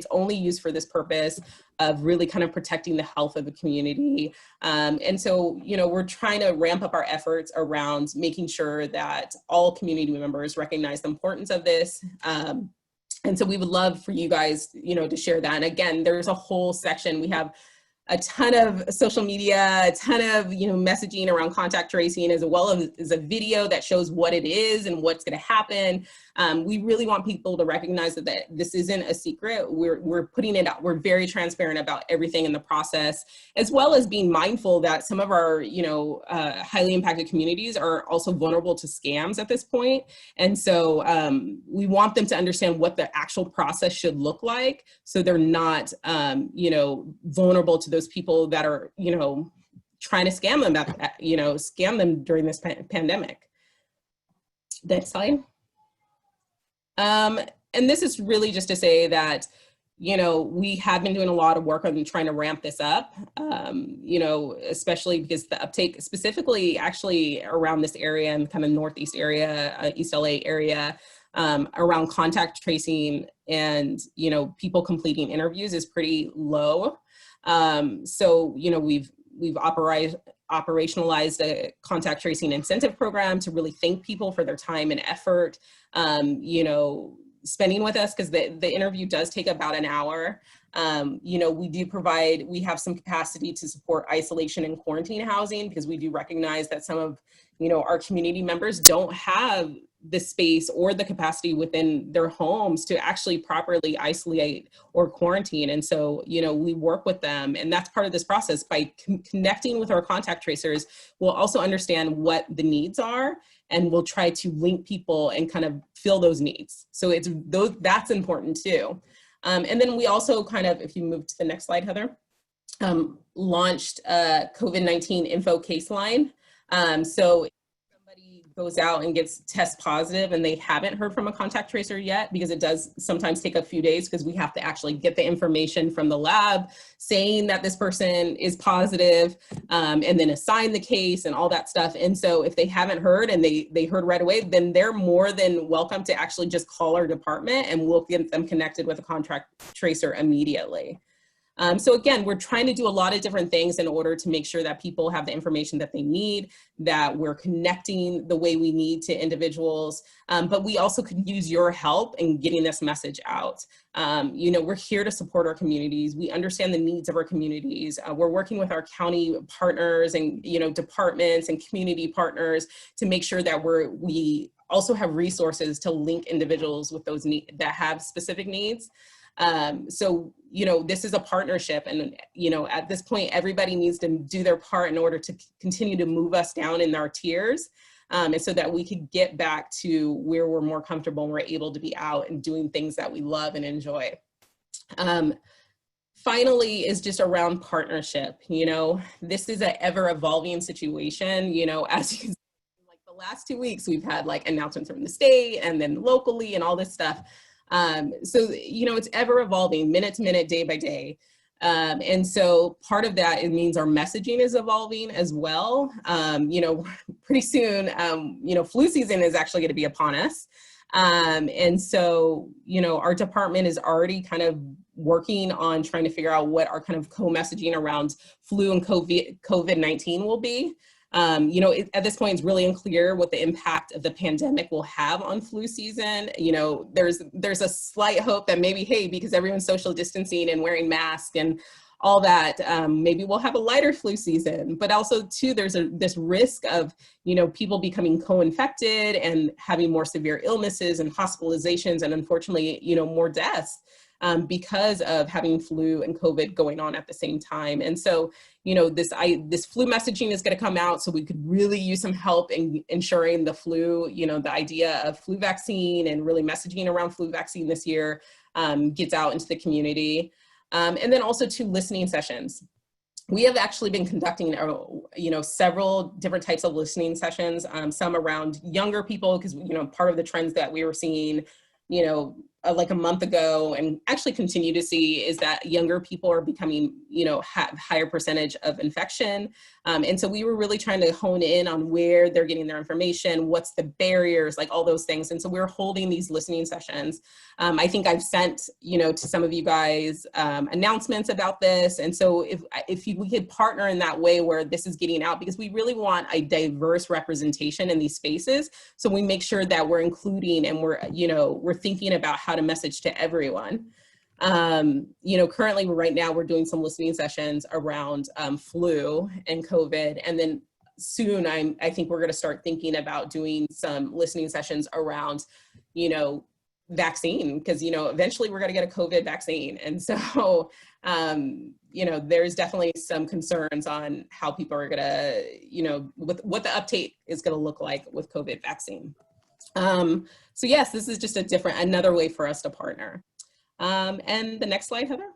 only used for this purpose of really kind of protecting the health of the community. And so, we're trying to ramp up our efforts around making sure that all community members recognize the importance of this. And so we would love for you guys, to share that. And again, there's a whole section. We have a ton of social media, a ton of, messaging around contact tracing, as well as a video that shows what it is and what's going to happen. We really want people to recognize that this isn't a secret. We're putting it out. We're very transparent about everything in the process, as well as being mindful that some of our, highly impacted communities are also vulnerable to scams at this point. And so we want them to understand what the actual process should look like, so they're not, vulnerable to those people that are, trying to scam them during this pandemic. Next slide. And this is really just to say that, we have been doing a lot of work on trying to ramp this up, especially because the uptake specifically actually around this area and kind of Northeast area, East LA area, around contact tracing and, people completing interviews is pretty low. So, we've operationalized a contact tracing incentive program to really thank people for their time and effort, spending with us, because the interview does take about an hour. We have some capacity to support isolation and quarantine housing, because we do recognize that some of, our community members don't have the space or the capacity within their homes to actually properly isolate or quarantine. And so, we work with them, and that's part of this process. By connecting with our contact tracers, we'll also understand what the needs are, and we'll try to link people and kind of fill those needs. So that's important too. And then we also kind of, if you move to the next slide, Heather, launched a COVID-19 info case line. So if somebody goes out and gets test positive and they haven't heard from a contact tracer yet, because it does sometimes take a few days, because we have to actually get the information from the lab saying that this person is positive, and then assign the case and all that stuff. And so if they haven't heard and they heard right away, then they're more than welcome to actually just call our department, and we'll get them connected with a contact tracer immediately. So again, we're trying to do a lot of different things in order to make sure that people have the information that they need, that we're connecting the way we need to individuals, but we also could use your help in getting this message out. We're here to support our communities. We understand the needs of our communities. We're working with our county partners and, departments and community partners to make sure that we also have resources to link individuals with those that have specific needs. So, this is a partnership, and, at this point, everybody needs to do their part in order to continue to move us down in our tiers, and so that we could get back to where we're more comfortable and we're able to be out and doing things that we love and enjoy. finally is just around partnership. You know, this is an ever evolving situation, you know, as you can see, like the last 2 weeks, we've had like announcements from the state and then locally and all this stuff. So, you know, it's ever evolving, minute to minute, day by day. And so part of that, it means our messaging is evolving as well. You know, pretty soon, you know, flu season is actually going to be upon us. And so, you know, our department is already kind of working on trying to figure out what our kind of co-messaging around flu and COVID-19 will be. You know, at this point, it's really unclear what the impact of the pandemic will have on flu season. You know, there's a slight hope that maybe, hey, because everyone's social distancing and wearing masks and all that, maybe we'll have a lighter flu season. But also, too, there's this risk of, you know, people becoming co-infected and having more severe illnesses and hospitalizations and, unfortunately, you know, more deaths. Because of having flu and COVID going on at the same time. And so, you know, this flu messaging is going to come out, so we could really use some help in ensuring the flu, you know, the idea of flu vaccine and really messaging around flu vaccine this year gets out into the community. And then also 2 listening sessions. We have actually been conducting, you know, several different types of listening sessions, some around younger people, because, you know, part of the trends that we were seeing, you know, like a month ago and actually continue to see is that younger people are becoming, you know, have higher percentage of infection. And so we were really trying to hone in on where they're getting their information, what's the barriers, like all those things. And so we're holding these listening sessions. I think I've sent, you know, to some of you guys announcements about this. And so if we could partner in that way where this is getting out, because we really want a diverse representation in these spaces. So we make sure that we're including and we're, you know, we're thinking about how to message to everyone. You know, currently right now we're doing some listening sessions around flu and COVID, and then soon I think we're going to start thinking about doing some listening sessions around, you know, vaccine, because, you know, eventually we're going to get a COVID vaccine. And so, you know, there's definitely some concerns on how people are going to, you know, with what the uptake is going to look like with COVID vaccine. So yes, this is just another way for us to partner. And the next slide, Heather.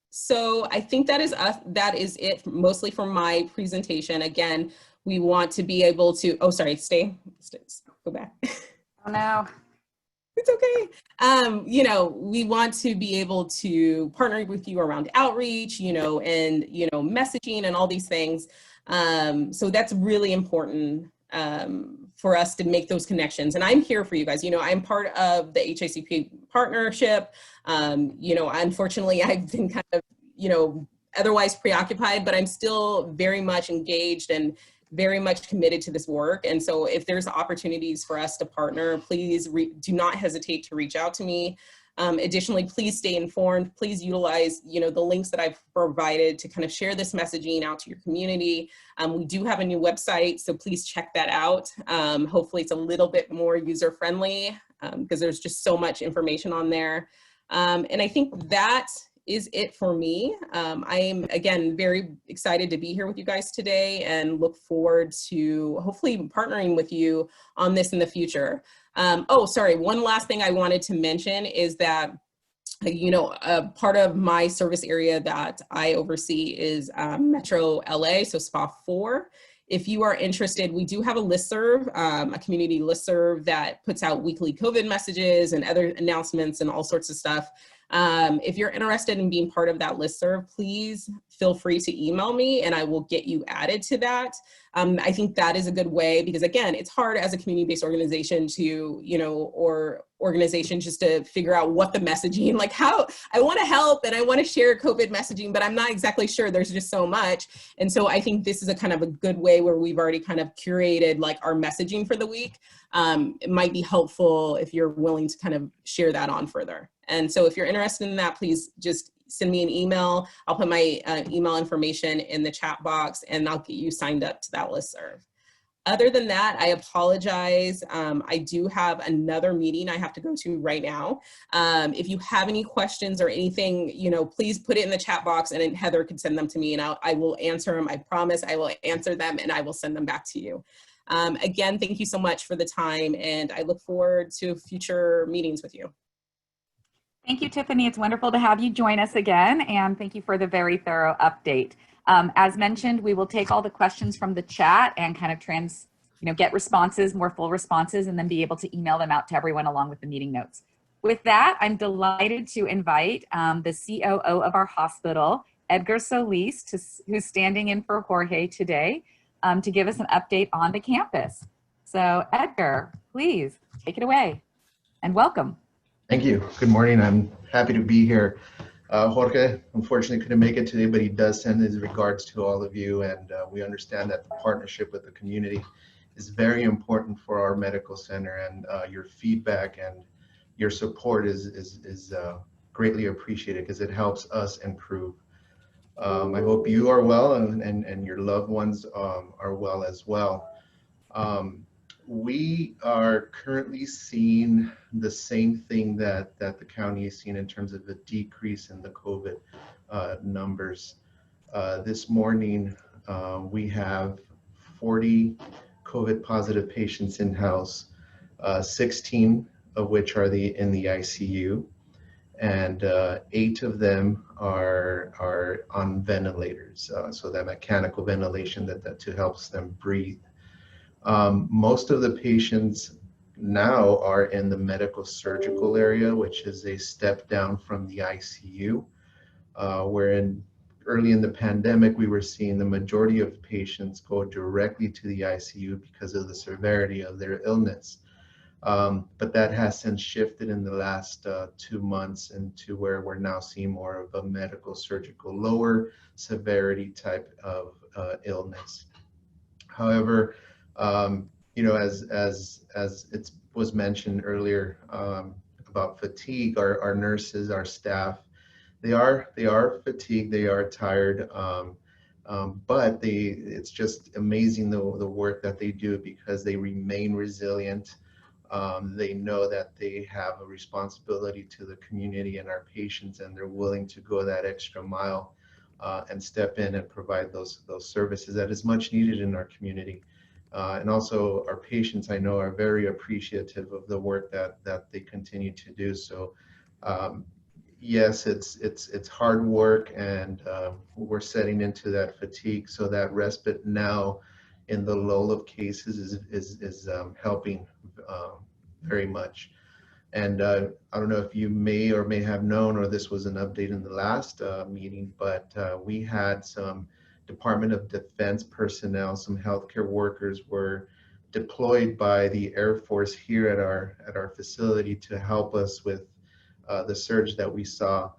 So I think that is it mostly for my presentation. Again, we want to be able to, oh, sorry, stay, go back. Oh no. It's okay. You know, we want to be able to partner with you around outreach, you know, and, you know, messaging and all these things. So that's really important for us to make those connections. And I'm here for you guys. You know, I'm part of the HICP partnership. You know, unfortunately, I've been kind of, you know, otherwise preoccupied, but I'm still very much engaged and very much committed to this work. And so if there's opportunities for us to partner, please do not hesitate to reach out to me. Additionally, please stay informed. Please utilize, you know, the links that I've provided to kind of share this messaging out to your community. We do have a new website, so please check that out. Hopefully it's a little bit more user-friendly because there's just so much information on there. And I think that is it for me. I am, again, very excited to be here with you guys today and look forward to hopefully partnering with you on this in the future. Oh, sorry, one last thing I wanted to mention is that, you know, part of my service area that I oversee is Metro LA, so SPA 4. If you are interested, we do have a listserv, a community listserv that puts out weekly COVID messages and other announcements and all sorts of stuff. If you're interested in being part of that listserv, please feel free to email me and I will get you added to that. I think that is a good way because, again, it's hard as a community-based organization to, you know, or organization just to figure out what the messaging, like how I want to help and I want to share COVID messaging, but I'm not exactly sure. There's just so much. And so I think this is a kind of a good way where we've already kind of curated like our messaging for the week. It might be helpful if you're willing to kind of share that on further. And so if you're interested in that, please just send me an email. I'll put my email information in the chat box and I'll get you signed up to that listserv. Other than that, I apologize. I do have another meeting I have to go to right now. If you have any questions or anything, you know, please put it in the chat box and then Heather can send them to me and I will answer them. I promise I will answer them and I will send them back to you. Again, thank you so much for the time and I look forward to future meetings with you. Thank you, Tiffany. It's wonderful to have you join us again, and thank you for the very thorough update. As mentioned, we will take all the questions from the chat and kind of get responses, more full responses, and then be able to email them out to everyone along with the meeting notes. With that, I'm delighted to invite the COO of our hospital, Edgar Solis, who's standing in for Jorge today, to give us an update on the campus. So Edgar, please take it away and welcome. Thank you. Good morning. I'm happy to be here. Jorge, unfortunately, couldn't make it today, but he does send his regards to all of you. And we understand that the partnership with the community is very important for our medical center, and your feedback and your support is greatly appreciated because it helps us improve. I hope you are well and your loved ones are well as well. We are currently seeing the same thing that the county is seeing in terms of the decrease in the COVID numbers. This morning, we have 40 COVID positive patients in-house, 16 of which are in the ICU, and 8 of them are on ventilators, so that mechanical ventilation that to helps them breathe. Most of the patients now are in the medical surgical area, which is a step down from the ICU, where early in the pandemic, we were seeing the majority of patients go directly to the ICU because of the severity of their illness. But that has since shifted in the last 2 months into where we're now seeing more of a medical surgical, lower severity type of illness. However, as it was mentioned earlier about fatigue, our nurses, our staff, they are fatigued, they are tired, but it's just amazing the work that they do because they remain resilient. They know that they have a responsibility to the community and our patients, and they're willing to go that extra mile and step in and provide those services that is much needed in our community. And also our patients, I know, are very appreciative of the work that they continue to do. So yes, it's hard work, and we're setting into that fatigue. So that respite now in the lull of cases is helping very much. And I don't know if you may or may have known, or this was an update in the last meeting, but we had some Department of Defense personnel, some healthcare workers were deployed by the Air Force here at our facility to help us with the surge that we saw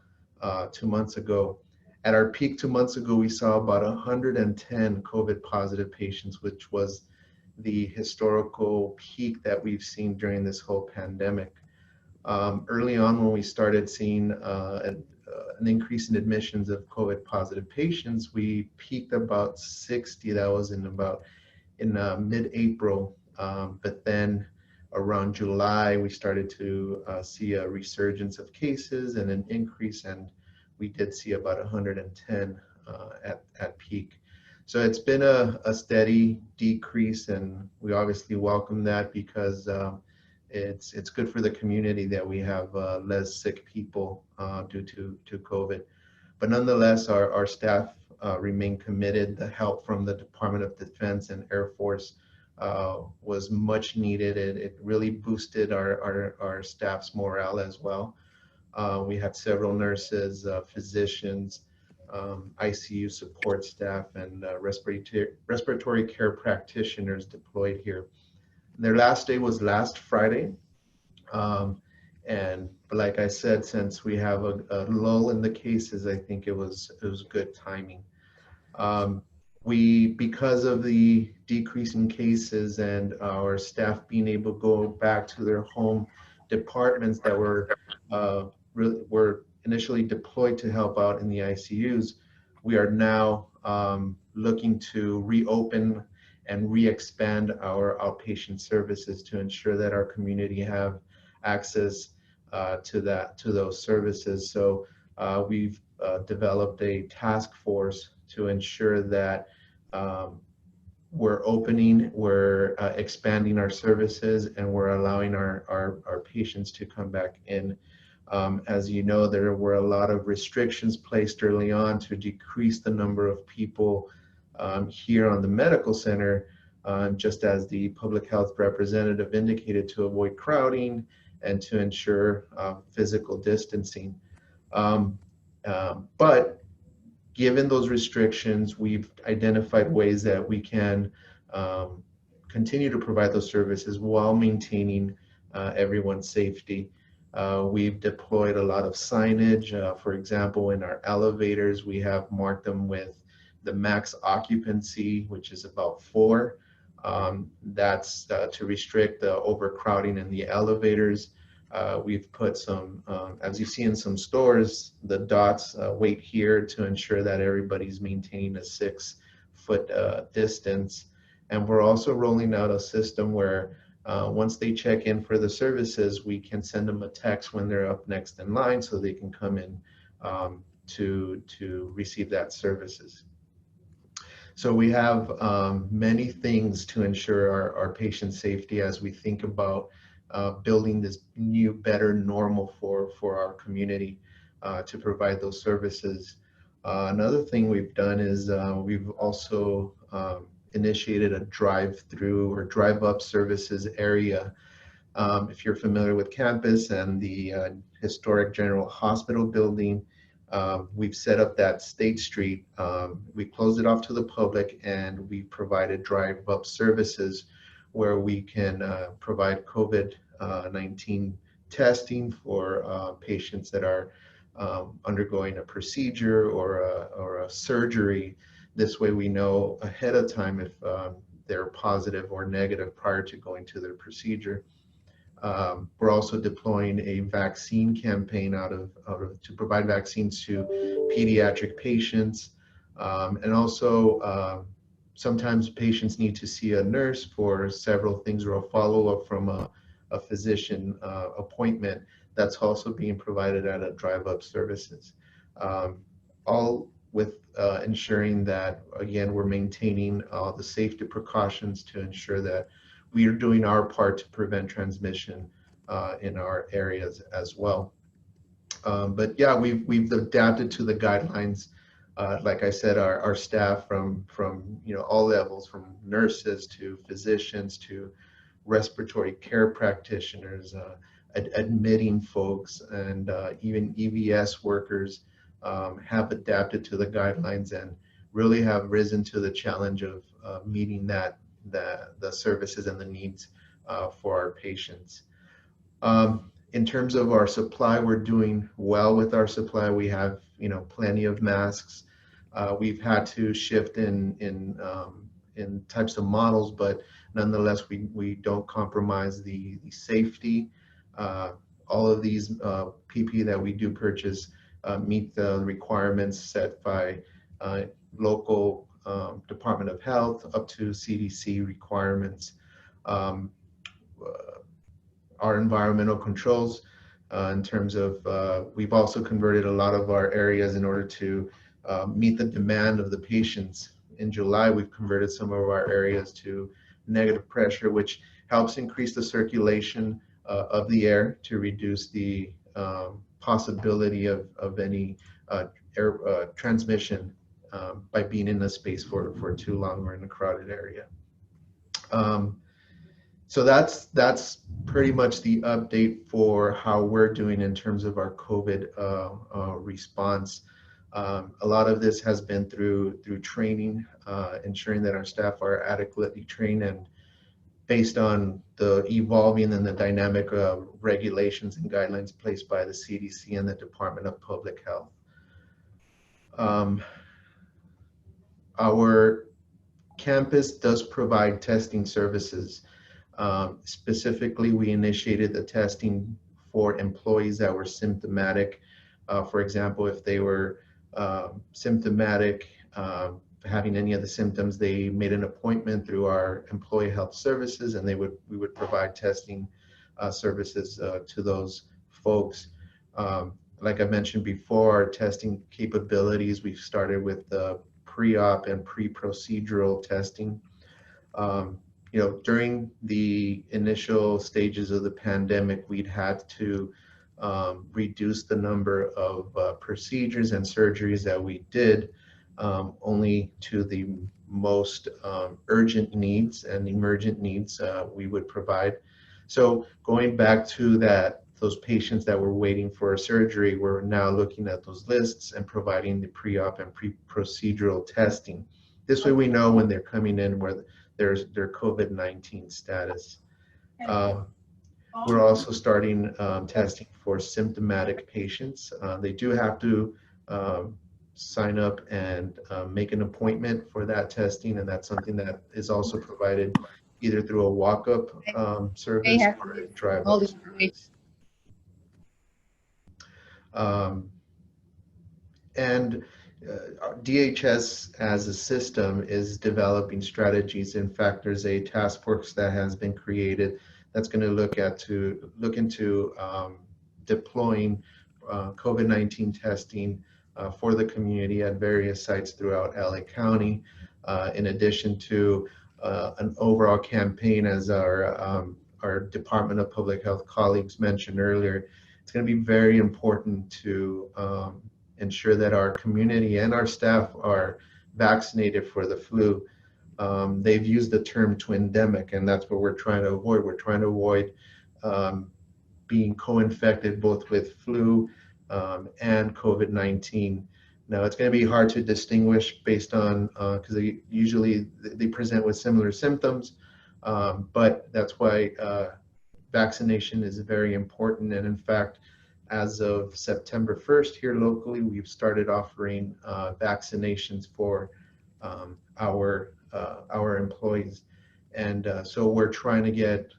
2 months ago. At our peak 2 months ago, we saw about 110 COVID positive patients, which was the historical peak that we've seen during this whole pandemic. Early on, when we started seeing an increase in admissions of COVID positive patients, we peaked about 60. That was in mid-April, but then around July, we started to see a resurgence of cases and an increase, and we did see about 110 at peak. So it's been a steady decrease, and we obviously welcome that because it's good for the community that we have less sick people due to COVID. But nonetheless, our staff remain committed. The help from the Department of Defense and Air Force was much needed. It really boosted our staff's morale as well. We had several nurses, physicians, ICU support staff, and respiratory care practitioners deployed here. Their last day was last Friday. But like I said, since we have a lull in the cases, I think it was good timing. Because of the decrease in cases and our staff being able to go back to their home departments that were initially deployed to help out in the ICUs, we are now looking to reopen and re-expand our outpatient services to ensure that our community have access to those services. So we've developed a task force to ensure that we're expanding our services, and we're allowing our patients to come back in As you know, there were a lot of restrictions placed early on to decrease the number of people here on the medical center, just as the public health representative indicated, to avoid crowding and to ensure physical distancing. But given those restrictions, we've identified ways that we can continue to provide those services while maintaining everyone's safety. We've deployed a lot of signage. For example, in our elevators, we have marked them with the max occupancy, which is about 4. That's to restrict the overcrowding in the elevators. We've put some, as you see in some stores, the dots wait here to ensure that everybody's maintaining a 6-foot distance. And we're also rolling out a system where once they check in for the services, we can send them a text when they're up next in line so they can come in to receive that services. So we have many things to ensure our patient safety as we think about building this new, better normal for our community to provide those services. Another thing we've done is we've also initiated a drive-through or drive-up services area. If you're familiar with campus and the historic General Hospital building, we've set up that State Street. We closed it off to the public, and we provided drive-up services where we can provide COVID-19 testing for patients that are undergoing a procedure or a surgery. This way we know ahead of time if they're positive or negative prior to going to their procedure. We're also deploying a vaccine campaign to provide vaccines to pediatric patients. And also sometimes patients need to see a nurse for several things or a follow-up from a physician appointment. That's also being provided at a drive-up services. All with ensuring that, again, we're maintaining the safety precautions to ensure that we are doing our part to prevent transmission in our areas as well. But yeah, we've adapted to the guidelines. Like I said, our staff from all levels, from nurses to physicians to respiratory care practitioners, admitting folks, and even EVS workers have adapted to the guidelines and really have risen to the challenge of meeting the services and the needs for our patients. In terms of our supply, we're doing well with our supply. We have plenty of masks. We've had to shift in types of models, but nonetheless, we don't compromise the safety. All of these PPE that we do purchase meet the requirements set by local Department of Health up to CDC requirements. Our environmental controls in terms of, we've also converted a lot of our areas in order to meet the demand of the patients. In July, we've converted some of our areas to negative pressure, which helps increase the circulation of the air to reduce the possibility of any air transmission by being in a space for too long or in a crowded area. So that's pretty much the update for how we're doing in terms of our COVID response. A lot of this has been through training, ensuring that our staff are adequately trained and based on the evolving and the dynamic regulations and guidelines placed by the CDC and the Department of Public Health. Our campus does provide testing services. Specifically, we initiated the testing for employees that were symptomatic. For example, if they were symptomatic, having any of the symptoms, they made an appointment through our employee health services, and we would provide testing services to those folks. Like I mentioned before, our testing capabilities, we've started with the pre-op and pre-procedural testing. During the initial stages of the pandemic, we'd had to reduce the number of procedures and surgeries that we did only to the most urgent needs and emergent needs we would provide. So going back to those patients that were waiting for a surgery, we're now looking at those lists and providing the pre-op and pre-procedural testing. This way we know when they're coming in where there's their COVID-19 status. We're also starting testing for symptomatic patients. They do have to sign up and make an appointment for that testing, and that's something that is also provided either through a walk-up service or a drive-up service. And DHS as a system is developing strategies. In fact, there's a task force that has been created that's going to look into deploying COVID-19 testing for the community at various sites throughout LA County, in addition to an overall campaign, as our Department of Public Health colleagues mentioned earlier. It's going to be very important to ensure that our community and our staff are vaccinated for the flu. They've used the term twindemic, and that's what we're trying to avoid. We're trying to avoid being co-infected both with flu and COVID-19. Now, it's going to be hard to distinguish based on, because they present with similar symptoms, but that's why vaccination is very important. And in fact, as of September 1st here locally, we've started offering vaccinations for our employees. And so we're trying to get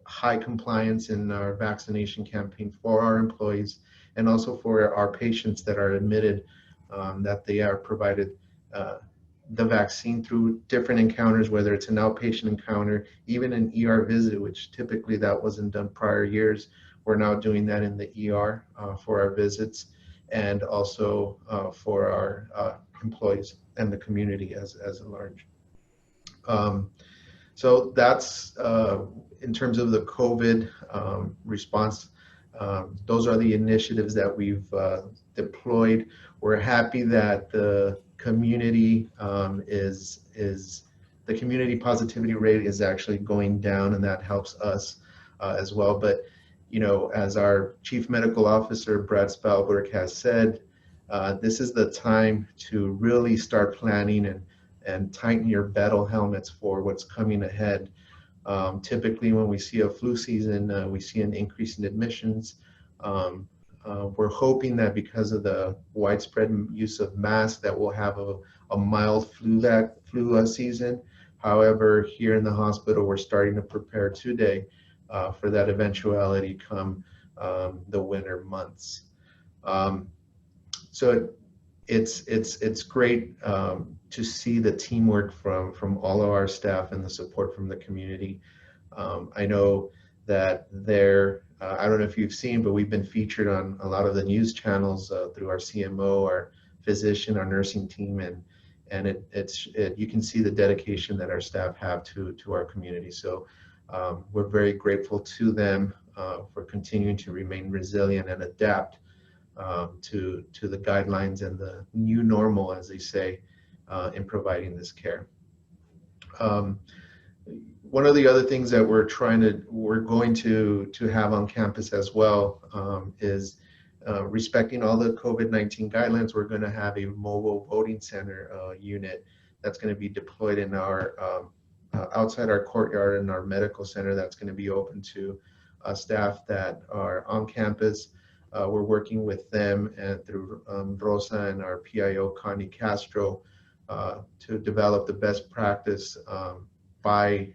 high compliance in our vaccination campaign for our employees and also for our patients that are admitted, that they are provided the vaccine through different encounters, whether it's an outpatient encounter, even an ER visit, which typically that wasn't done prior years. We're now doing that in the ER for our visits, and also for our employees and the community as a large. So that's in terms of the COVID response. Those are the initiatives that we've deployed. We're happy that the community the community positivity rate is actually going down, and that helps us as well. But you know, as our Chief Medical Officer, Brad Spalberg, has said, this is the time to really start planning and tighten your battle helmets for what's coming ahead. Typically, when we see a flu season, we see an increase in admissions. We're hoping that because of the widespread use of masks, that we'll have a mild flu season. However, here in the hospital, we're starting to prepare today for that eventuality come the winter months. So it's great to see the teamwork from all of our staff and the support from the community. I know that I don't know if you've seen, but we've been featured on a lot of the news channels through our CMO, our physician, our nursing team, and you can see the dedication that our staff have to our community. So we're very grateful to them for continuing to remain resilient and adapt to the guidelines and the new normal, as they say, in providing this care. One of the other things that we're going to have on campus as well is respecting all the COVID-19 guidelines. We're going to have a mobile voting center unit that's going to be deployed in our outside our courtyard in our medical center. That's going to be open to staff that are on campus. We're working with them and through Rosa and our PIO, Connie Castro, to develop the best practice by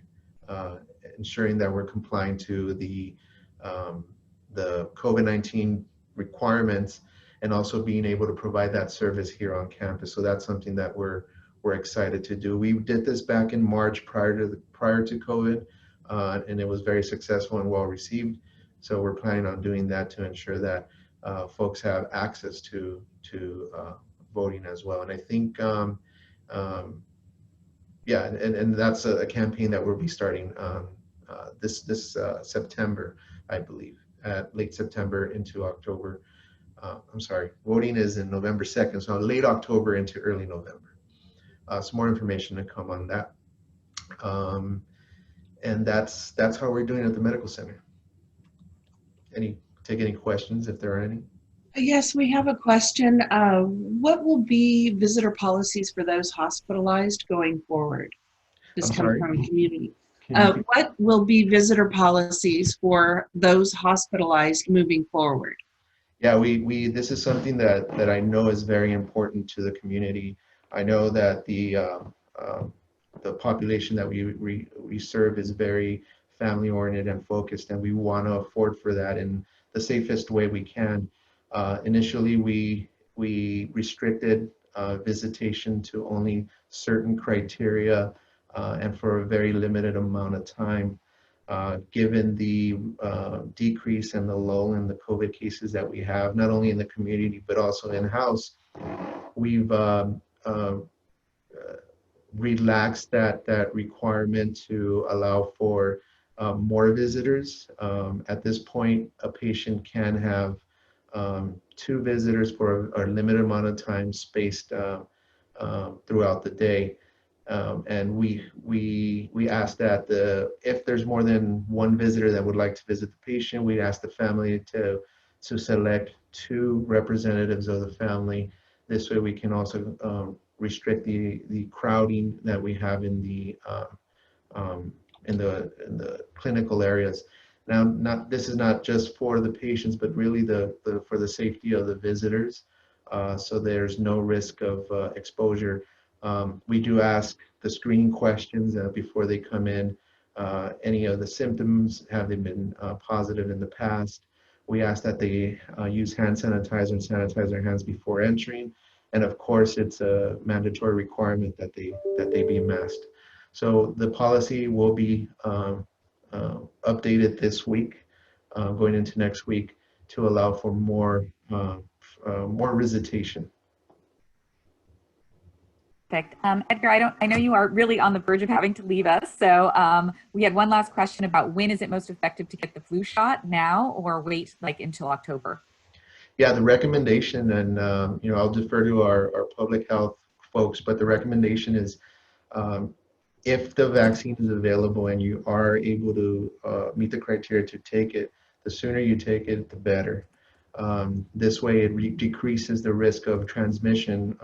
ensuring that we're complying to the COVID-19 requirements, and also being able to provide that service here on campus. So that's something that we're excited to do. We did this back in March prior to COVID, and it was very successful and well received. So we're planning on doing that to ensure that folks have access to voting as well. And I think, yeah, and that's a campaign that we'll be starting this September, I believe, at late September into October. I'm sorry, voting is in November 2nd, so late October into early November. Some more information to come on that. And that's how we're doing at the medical center. Take any questions if there are any? Yes, we have a question. What will be visitor policies for those hospitalized going forward? This I'm coming sorry? from a community. Can you- What will be visitor policies for those hospitalized moving forward? Yeah, this is something that I know is very important to the community. I know that the population that we serve is very family oriented and focused, and we want to afford for that in the safest way we can. Initially, we restricted visitation to only certain criteria and for a very limited amount of time. Given the decrease and the lull in the COVID cases that we have, not only in the community, but also in-house, we've relaxed that requirement to allow for more visitors. At this point, a patient can have 2 visitors for a limited amount of time spaced throughout the day. And we ask that if there's more than 1 visitor that would like to visit the patient, we ask the family to select 2 representatives of the family. This way we can also restrict the crowding that we have in the clinical areas. Now, this is not just for the patients, but really for the safety of the visitors. So there's no risk of exposure. We do ask the screening questions before they come in. Any of the symptoms, have they been positive in the past? We ask that they use hand sanitizer and sanitize their hands before entering. And of course, it's a mandatory requirement that they be masked. So the policy will be updated this week, going into next week, to allow for more visitation. Perfect. Edgar, I know you are really on the verge of having to leave us. So we had one last question about when is it most effective to get the flu shot, now or wait like until October? Yeah, the recommendation, and I'll defer to our public health folks, but the recommendation is if the vaccine is available and you are able to meet the criteria to take it, the sooner you take it, the better. This way it decreases the risk of transmission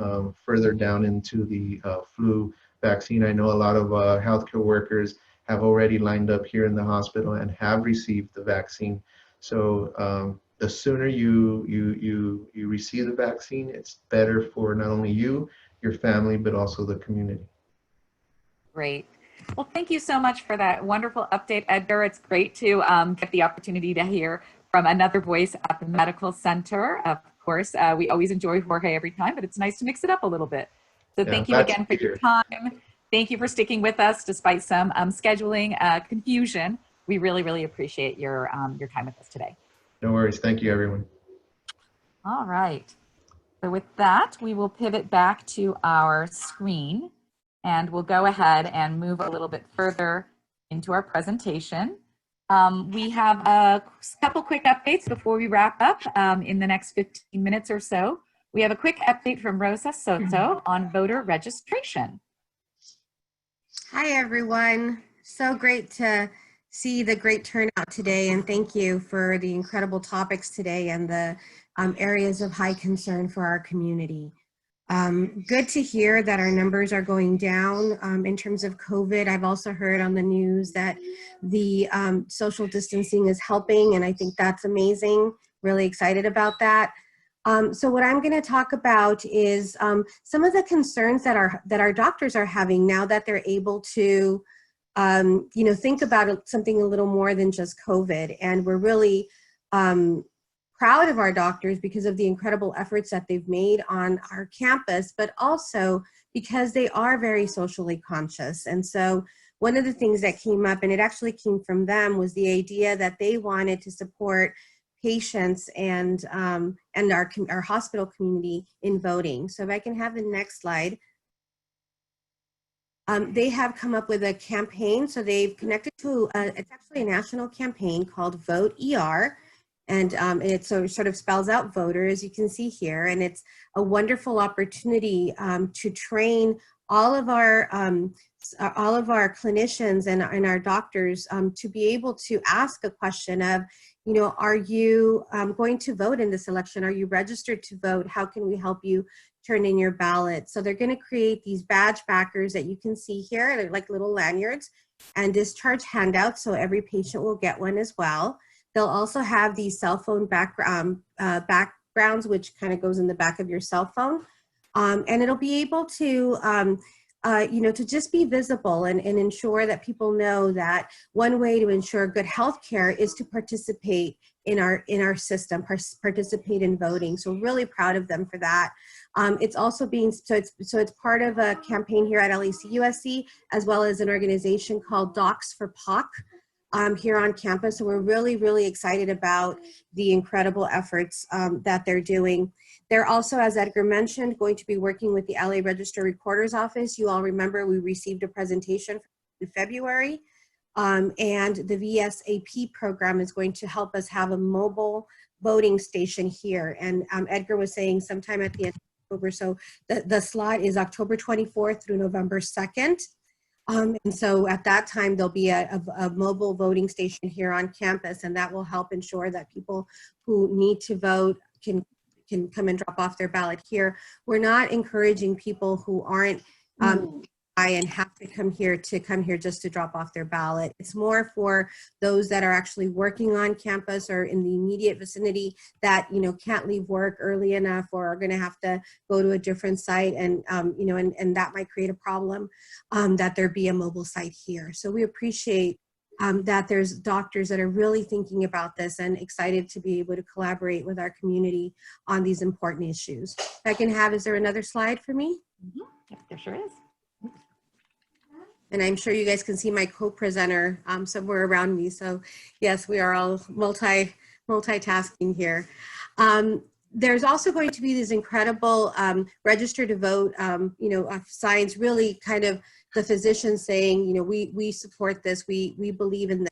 further down into the flu vaccine. I know a lot of healthcare workers have already lined up here in the hospital and have received the vaccine. So the sooner you receive the vaccine, it's better for not only you, your family, but also the community. Great. Well, thank you so much for that wonderful update, Edgar. It's great to get the opportunity to hear from another voice at the medical center. Of course, we always enjoy Jorge every time, but it's nice to mix it up a little bit. So thank you again for your time. Thank you for sticking with us despite some scheduling confusion. We really, really appreciate your time with us today. No worries. Thank you, everyone. All right. So with that, we will pivot back to our screen and we'll go ahead and move a little bit further into our presentation. We have a couple quick updates before we wrap up in the next 15 minutes or so. We have a quick update from Rosa Soto on voter registration. Hi, everyone. So great to see the great turnout today, and thank you for the incredible topics today and the areas of high concern for our community. Good to hear that our numbers are going down in terms of COVID. I've also heard on the news that the social distancing is helping, and I think that's amazing. Really excited about that. So what I'm going to talk about is some of the concerns that our doctors are having now that they're able to think about something a little more than just COVID. And we're really proud of our doctors because of the incredible efforts that they've made on our campus, but also because they are very socially conscious. And so one of the things that came up, and it actually came from them, was the idea that they wanted to support patients and our hospital community in voting. So if I can have the next slide. They have come up with a campaign. So they've connected to, it's actually a national campaign called Vote ER. And it sort of spells out voter, as you can see here. And it's a wonderful opportunity to train all of our clinicians and our doctors to be able to ask a question of, you know, are you going to vote in this election? Are you registered to vote? How can we help you turn in your ballot? So they're going to create these badge backers that you can see here. They're like little lanyards and discharge handouts. So every patient will get one as well. They'll also have these cell phone backgrounds, which kind of goes in the back of your cell phone. And it'll be able to, you know, to just be visible and ensure that people know that one way to ensure good health care is to participate in our system, participate in voting. So really proud of them for that. It's also being, so it's part of a campaign here at LAC-USC, as well as an organization called Docs for POC. Here on campus. So we're really, really excited about the incredible efforts that they're doing. They're also, as Edgar mentioned, going to be working with the LA Register Recorder's Office. You all remember we received a presentation in February, and the VSAP program is going to help us have a mobile voting station here. And Edgar was saying sometime at the end of October, so the slot is October 24th through November 2nd. And so at that time, there'll be a mobile voting station here on campus, and that will help ensure that people who need to vote can come and drop off their ballot here. We're not encouraging people who aren't and have to come here just to drop off their ballot. It's more for those that are actually working on campus or in the immediate vicinity that, you know, can't leave work early enough or are going to have to go to a different site, and you know, and that might create a problem that there be a mobile site here. So we appreciate that there's doctors that are really thinking about this and excited to be able to collaborate with our community on these important issues. If I can have, is there another slide for me? Yep, there sure is. And I'm sure you guys can see my co-presenter somewhere around me. So yes, we are all multitasking here. There's also going to be these incredible register to vote, you know, signs, really kind of the physicians saying, you know, we support this, we believe in this.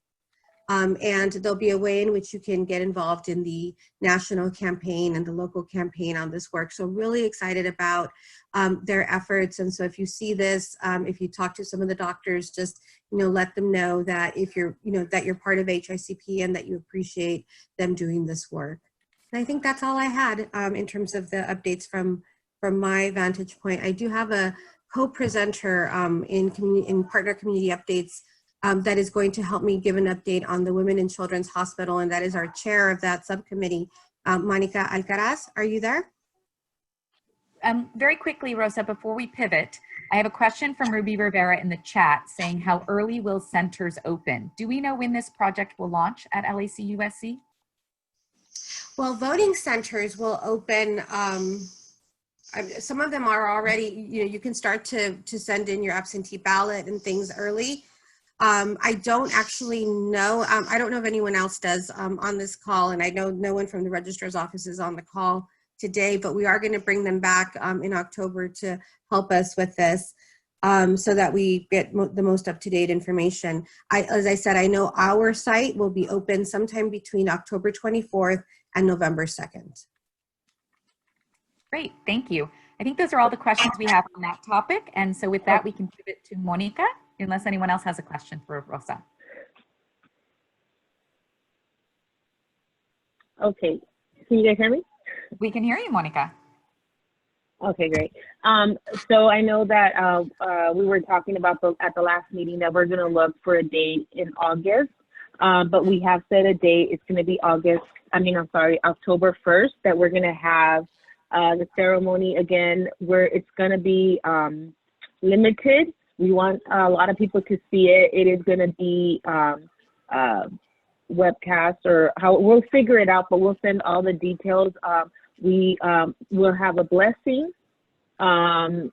And there'll be a way in which you can get involved in the national campaign and the local campaign on this work. So really excited about their efforts. And so if you see this, if you talk to some of the doctors, just, you know, let them know that if you're, you know, that you're part of HICP and that you appreciate them doing this work. And I think that's all I had in terms of the updates from my vantage point. I do have a co-presenter in Partner Community Updates that is going to help me give an update on the Women and Children's Hospital, and that is our chair of that subcommittee, Monica Alcaraz. Are you there? Very quickly, Rosa, before we pivot, I have a question from Ruby Rivera in the chat saying, how early will centers open? Do we know when this project will launch at LAC-USC? Well, voting centers will open, some of them are already, you know, you can start to send in your absentee ballot and things early. I don't actually know, I don't know if anyone else does on this call, and I know no one from the registrar's office is on the call today, but we are going to bring them back in October to help us with this so that we get the most up-to-date information. As I said, I know our site will be open sometime between October 24th and November 2nd. Great, thank you. I think those are all the questions we have on that topic. And so with that, we can pivot to Monica, unless anyone else has a question for Rosa. Okay, can you guys hear me? We can hear you, Monica. Okay, great. So I know that we were talking about at the last meeting that we're gonna look for a date in August, but we have set a date. It's gonna be October 1st that we're gonna have the ceremony again, where it's gonna be limited. We want a lot of people to see it. It is gonna be webcast, or how we'll figure it out, but we'll send all the details. We will have a blessing, and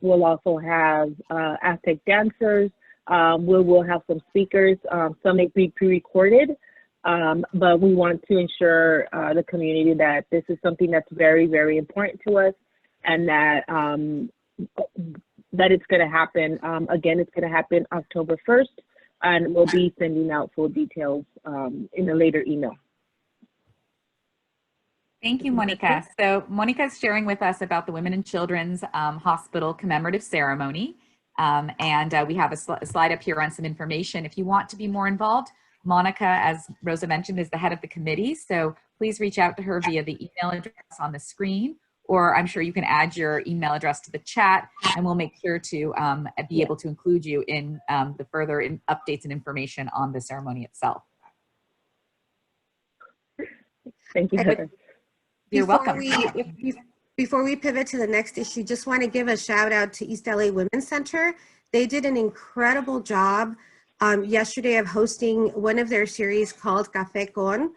we'll also have Aztec dancers. We'll have some speakers. Some may be pre-recorded, but we want to ensure the community that this is something that's very, very important to us, and that that it's going to happen. Again, it's going to happen October 1st, and we'll be sending out full details in a later email. Thank you, Monica. So Monica is sharing with us about the Women and Children's Hospital commemorative ceremony. We have a slide up here on some information. If you want to be more involved, Monica, as Rosa mentioned, is the head of the committee. So please reach out to her via the email address on the screen, or I'm sure you can add your email address to the chat, and we'll make sure to be able to include you in the further updates and information on the ceremony itself. Thank you, Heather. You're welcome. Before we pivot to the next issue, just want to give a shout out to East LA Women's Center. They did an incredible job yesterday of hosting one of their series called Café Con,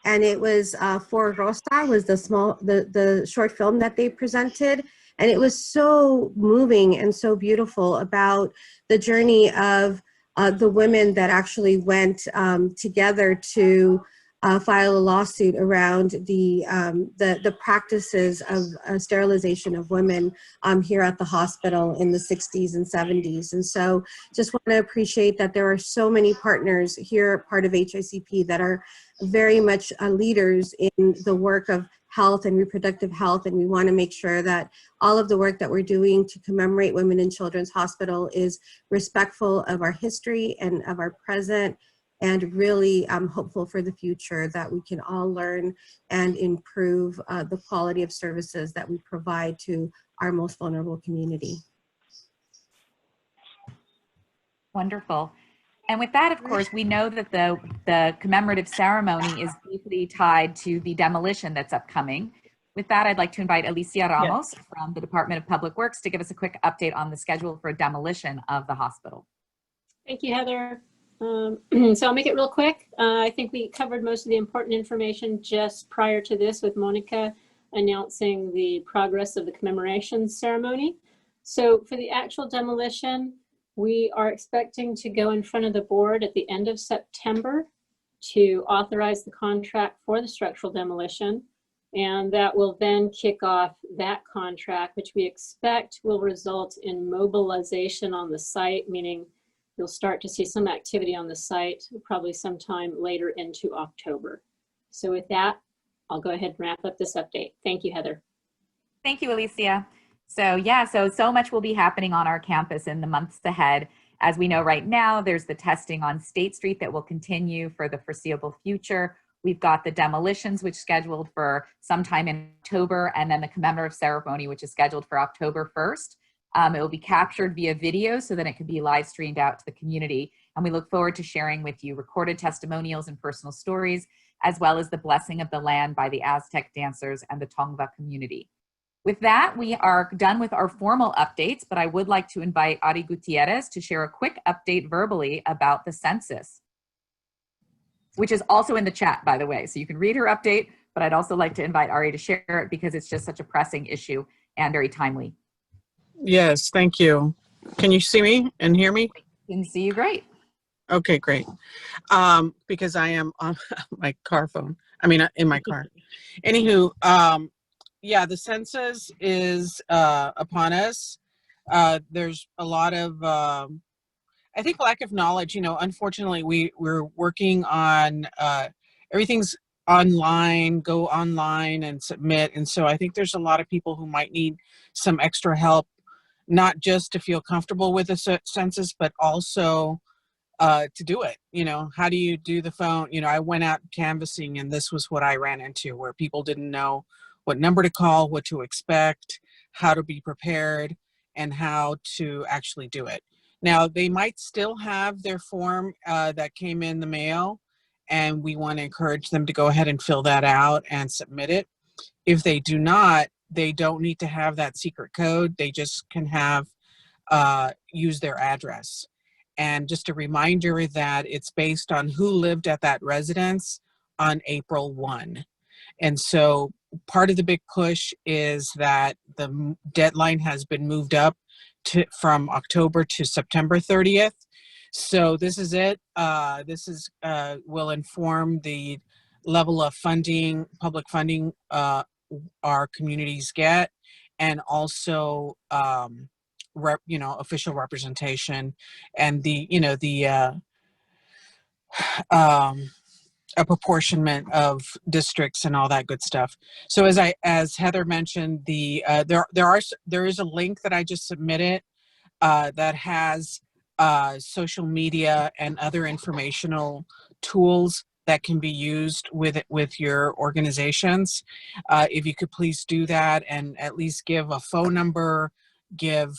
and it was For Rosa was the short film that they presented, and it was so moving and so beautiful about the journey of the women that actually went together to file a lawsuit around the practices of sterilization of women here at the hospital in the 60s and 70s. And so just want to appreciate that there are so many partners here, part of HICP, that are very much leaders in the work of health and reproductive health. And we want to make sure that all of the work that we're doing to commemorate Women and Children's Hospital is respectful of our history and of our present, and really I'm hopeful for the future that we can all learn and improve the quality of services that we provide to our most vulnerable community. Wonderful. And with that, of course, we know that the commemorative ceremony is deeply tied to the demolition that's upcoming. With that, I'd like to invite Alicia Ramos from the Department of Public Works to give us a quick update on the schedule for demolition of the hospital. Thank you, Heather. So I'll make it real quick. I think we covered most of the important information just prior to this with Monica announcing the progress of the commemoration ceremony. So for the actual demolition, we are expecting to go in front of the board at the end of September to authorize the contract for the structural demolition. And that will then kick off that contract, which we expect will result in mobilization on the site, meaning you'll start to see some activity on the site probably sometime later into October. So with that, I'll go ahead and wrap up this update. Thank you, Heather. Thank you, Alicia. So yeah, so much will be happening on our campus in the months ahead. As we know right now, there's the testing on State Street that will continue for the foreseeable future. We've got the demolitions, which is scheduled for sometime in October, and then the commemorative ceremony, which is scheduled for October 1st. It will be captured via video so that it can be live streamed out to the community. And we look forward to sharing with you recorded testimonials and personal stories, as well as the blessing of the land by the Aztec dancers and the Tongva community. With that, we are done with our formal updates, but I would like to invite Ari Gutierrez to share a quick update verbally about the census, which is also in the chat, by the way. So you can read her update, but I'd also like to invite Ari to share it because it's just such a pressing issue and very timely. Yes, thank you. Can you see me and hear me? I can see you great. Okay, great. Because I am on my car phone. In my car. Anywho, yeah, the census is upon us. There's a lot of, I think, lack of knowledge. Unfortunately, we're working on everything's online, go online and submit. And so I think there's a lot of people who might need some extra help, not just to feel comfortable with the census, but also to do it. How do you do the phone? I went out canvassing and this was what I ran into, where people didn't know what number to call, what to expect, how to be prepared, and how to actually do it. Now, they might still have their form that came in the mail, and we want to encourage them to go ahead and fill that out and submit it. If they do not, they don't need to have that secret code. They just can have use their address. And just a reminder that it's based on who lived at that residence on April 1. And so part of the big push is that the deadline has been moved up from October to September 30th. So this is it. This is will inform the level of funding, public funding our communities get, and also official representation and the apportionment of districts and all that good stuff. So as Heather mentioned, there is a link that I just submitted that has social media and other informational tools that can be used with your organizations. If you could please do that and at least give a phone number, give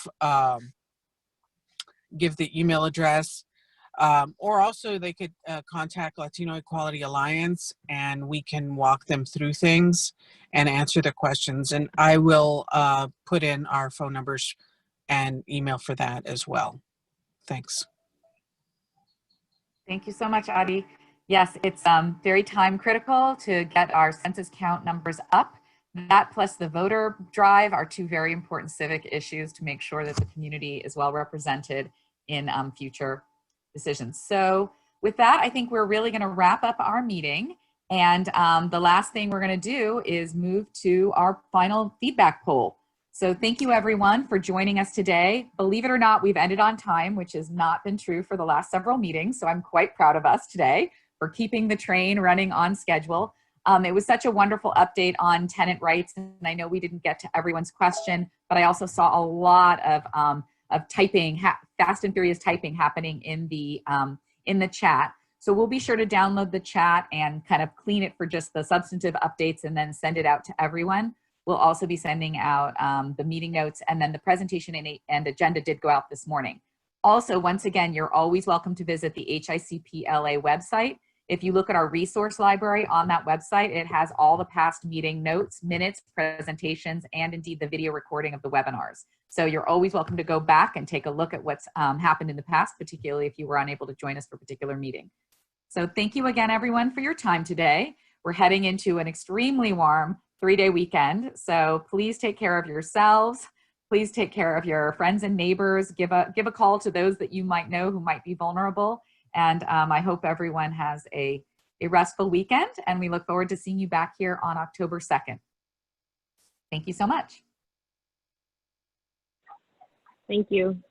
the email address, or also they could contact Latino Equality Alliance and we can walk them through things and answer their questions. And I will put in our phone numbers and email for that as well. Thanks. Thank you so much, Adi. Yes, it's very time critical to get our census count numbers up. That plus the voter drive are two very important civic issues to make sure that the community is well represented in future decisions. So with that, I think we're really going to wrap up our meeting. And the last thing we're going to do is move to our final feedback poll. So thank you everyone for joining us today. Believe it or not, we've ended on time, which has not been true for the last several meetings. So I'm quite proud of us today for keeping the train running on schedule. It was such a wonderful update on tenant rights. And I know we didn't get to everyone's question, but I also saw a lot of typing, fast and furious typing happening in the chat. So we'll be sure to download the chat and kind of clean it for just the substantive updates and then send it out to everyone. We'll also be sending out the meeting notes, and then the presentation and agenda did go out this morning. Also, once again, you're always welcome to visit the HICP LA website. If you look at our resource library on that website, it has all the past meeting notes, minutes, presentations, and indeed the video recording of the webinars. So you're always welcome to go back and take a look at what's happened in the past, particularly if you were unable to join us for a particular meeting. So thank you again, everyone, for your time today. We're heading into an extremely warm 3-day weekend. So please take care of yourselves. Please take care of your friends and neighbors. Give a call to those that you might know who might be vulnerable. And I hope everyone has a restful weekend. And we look forward to seeing you back here on October 2nd. Thank you so much. Thank you.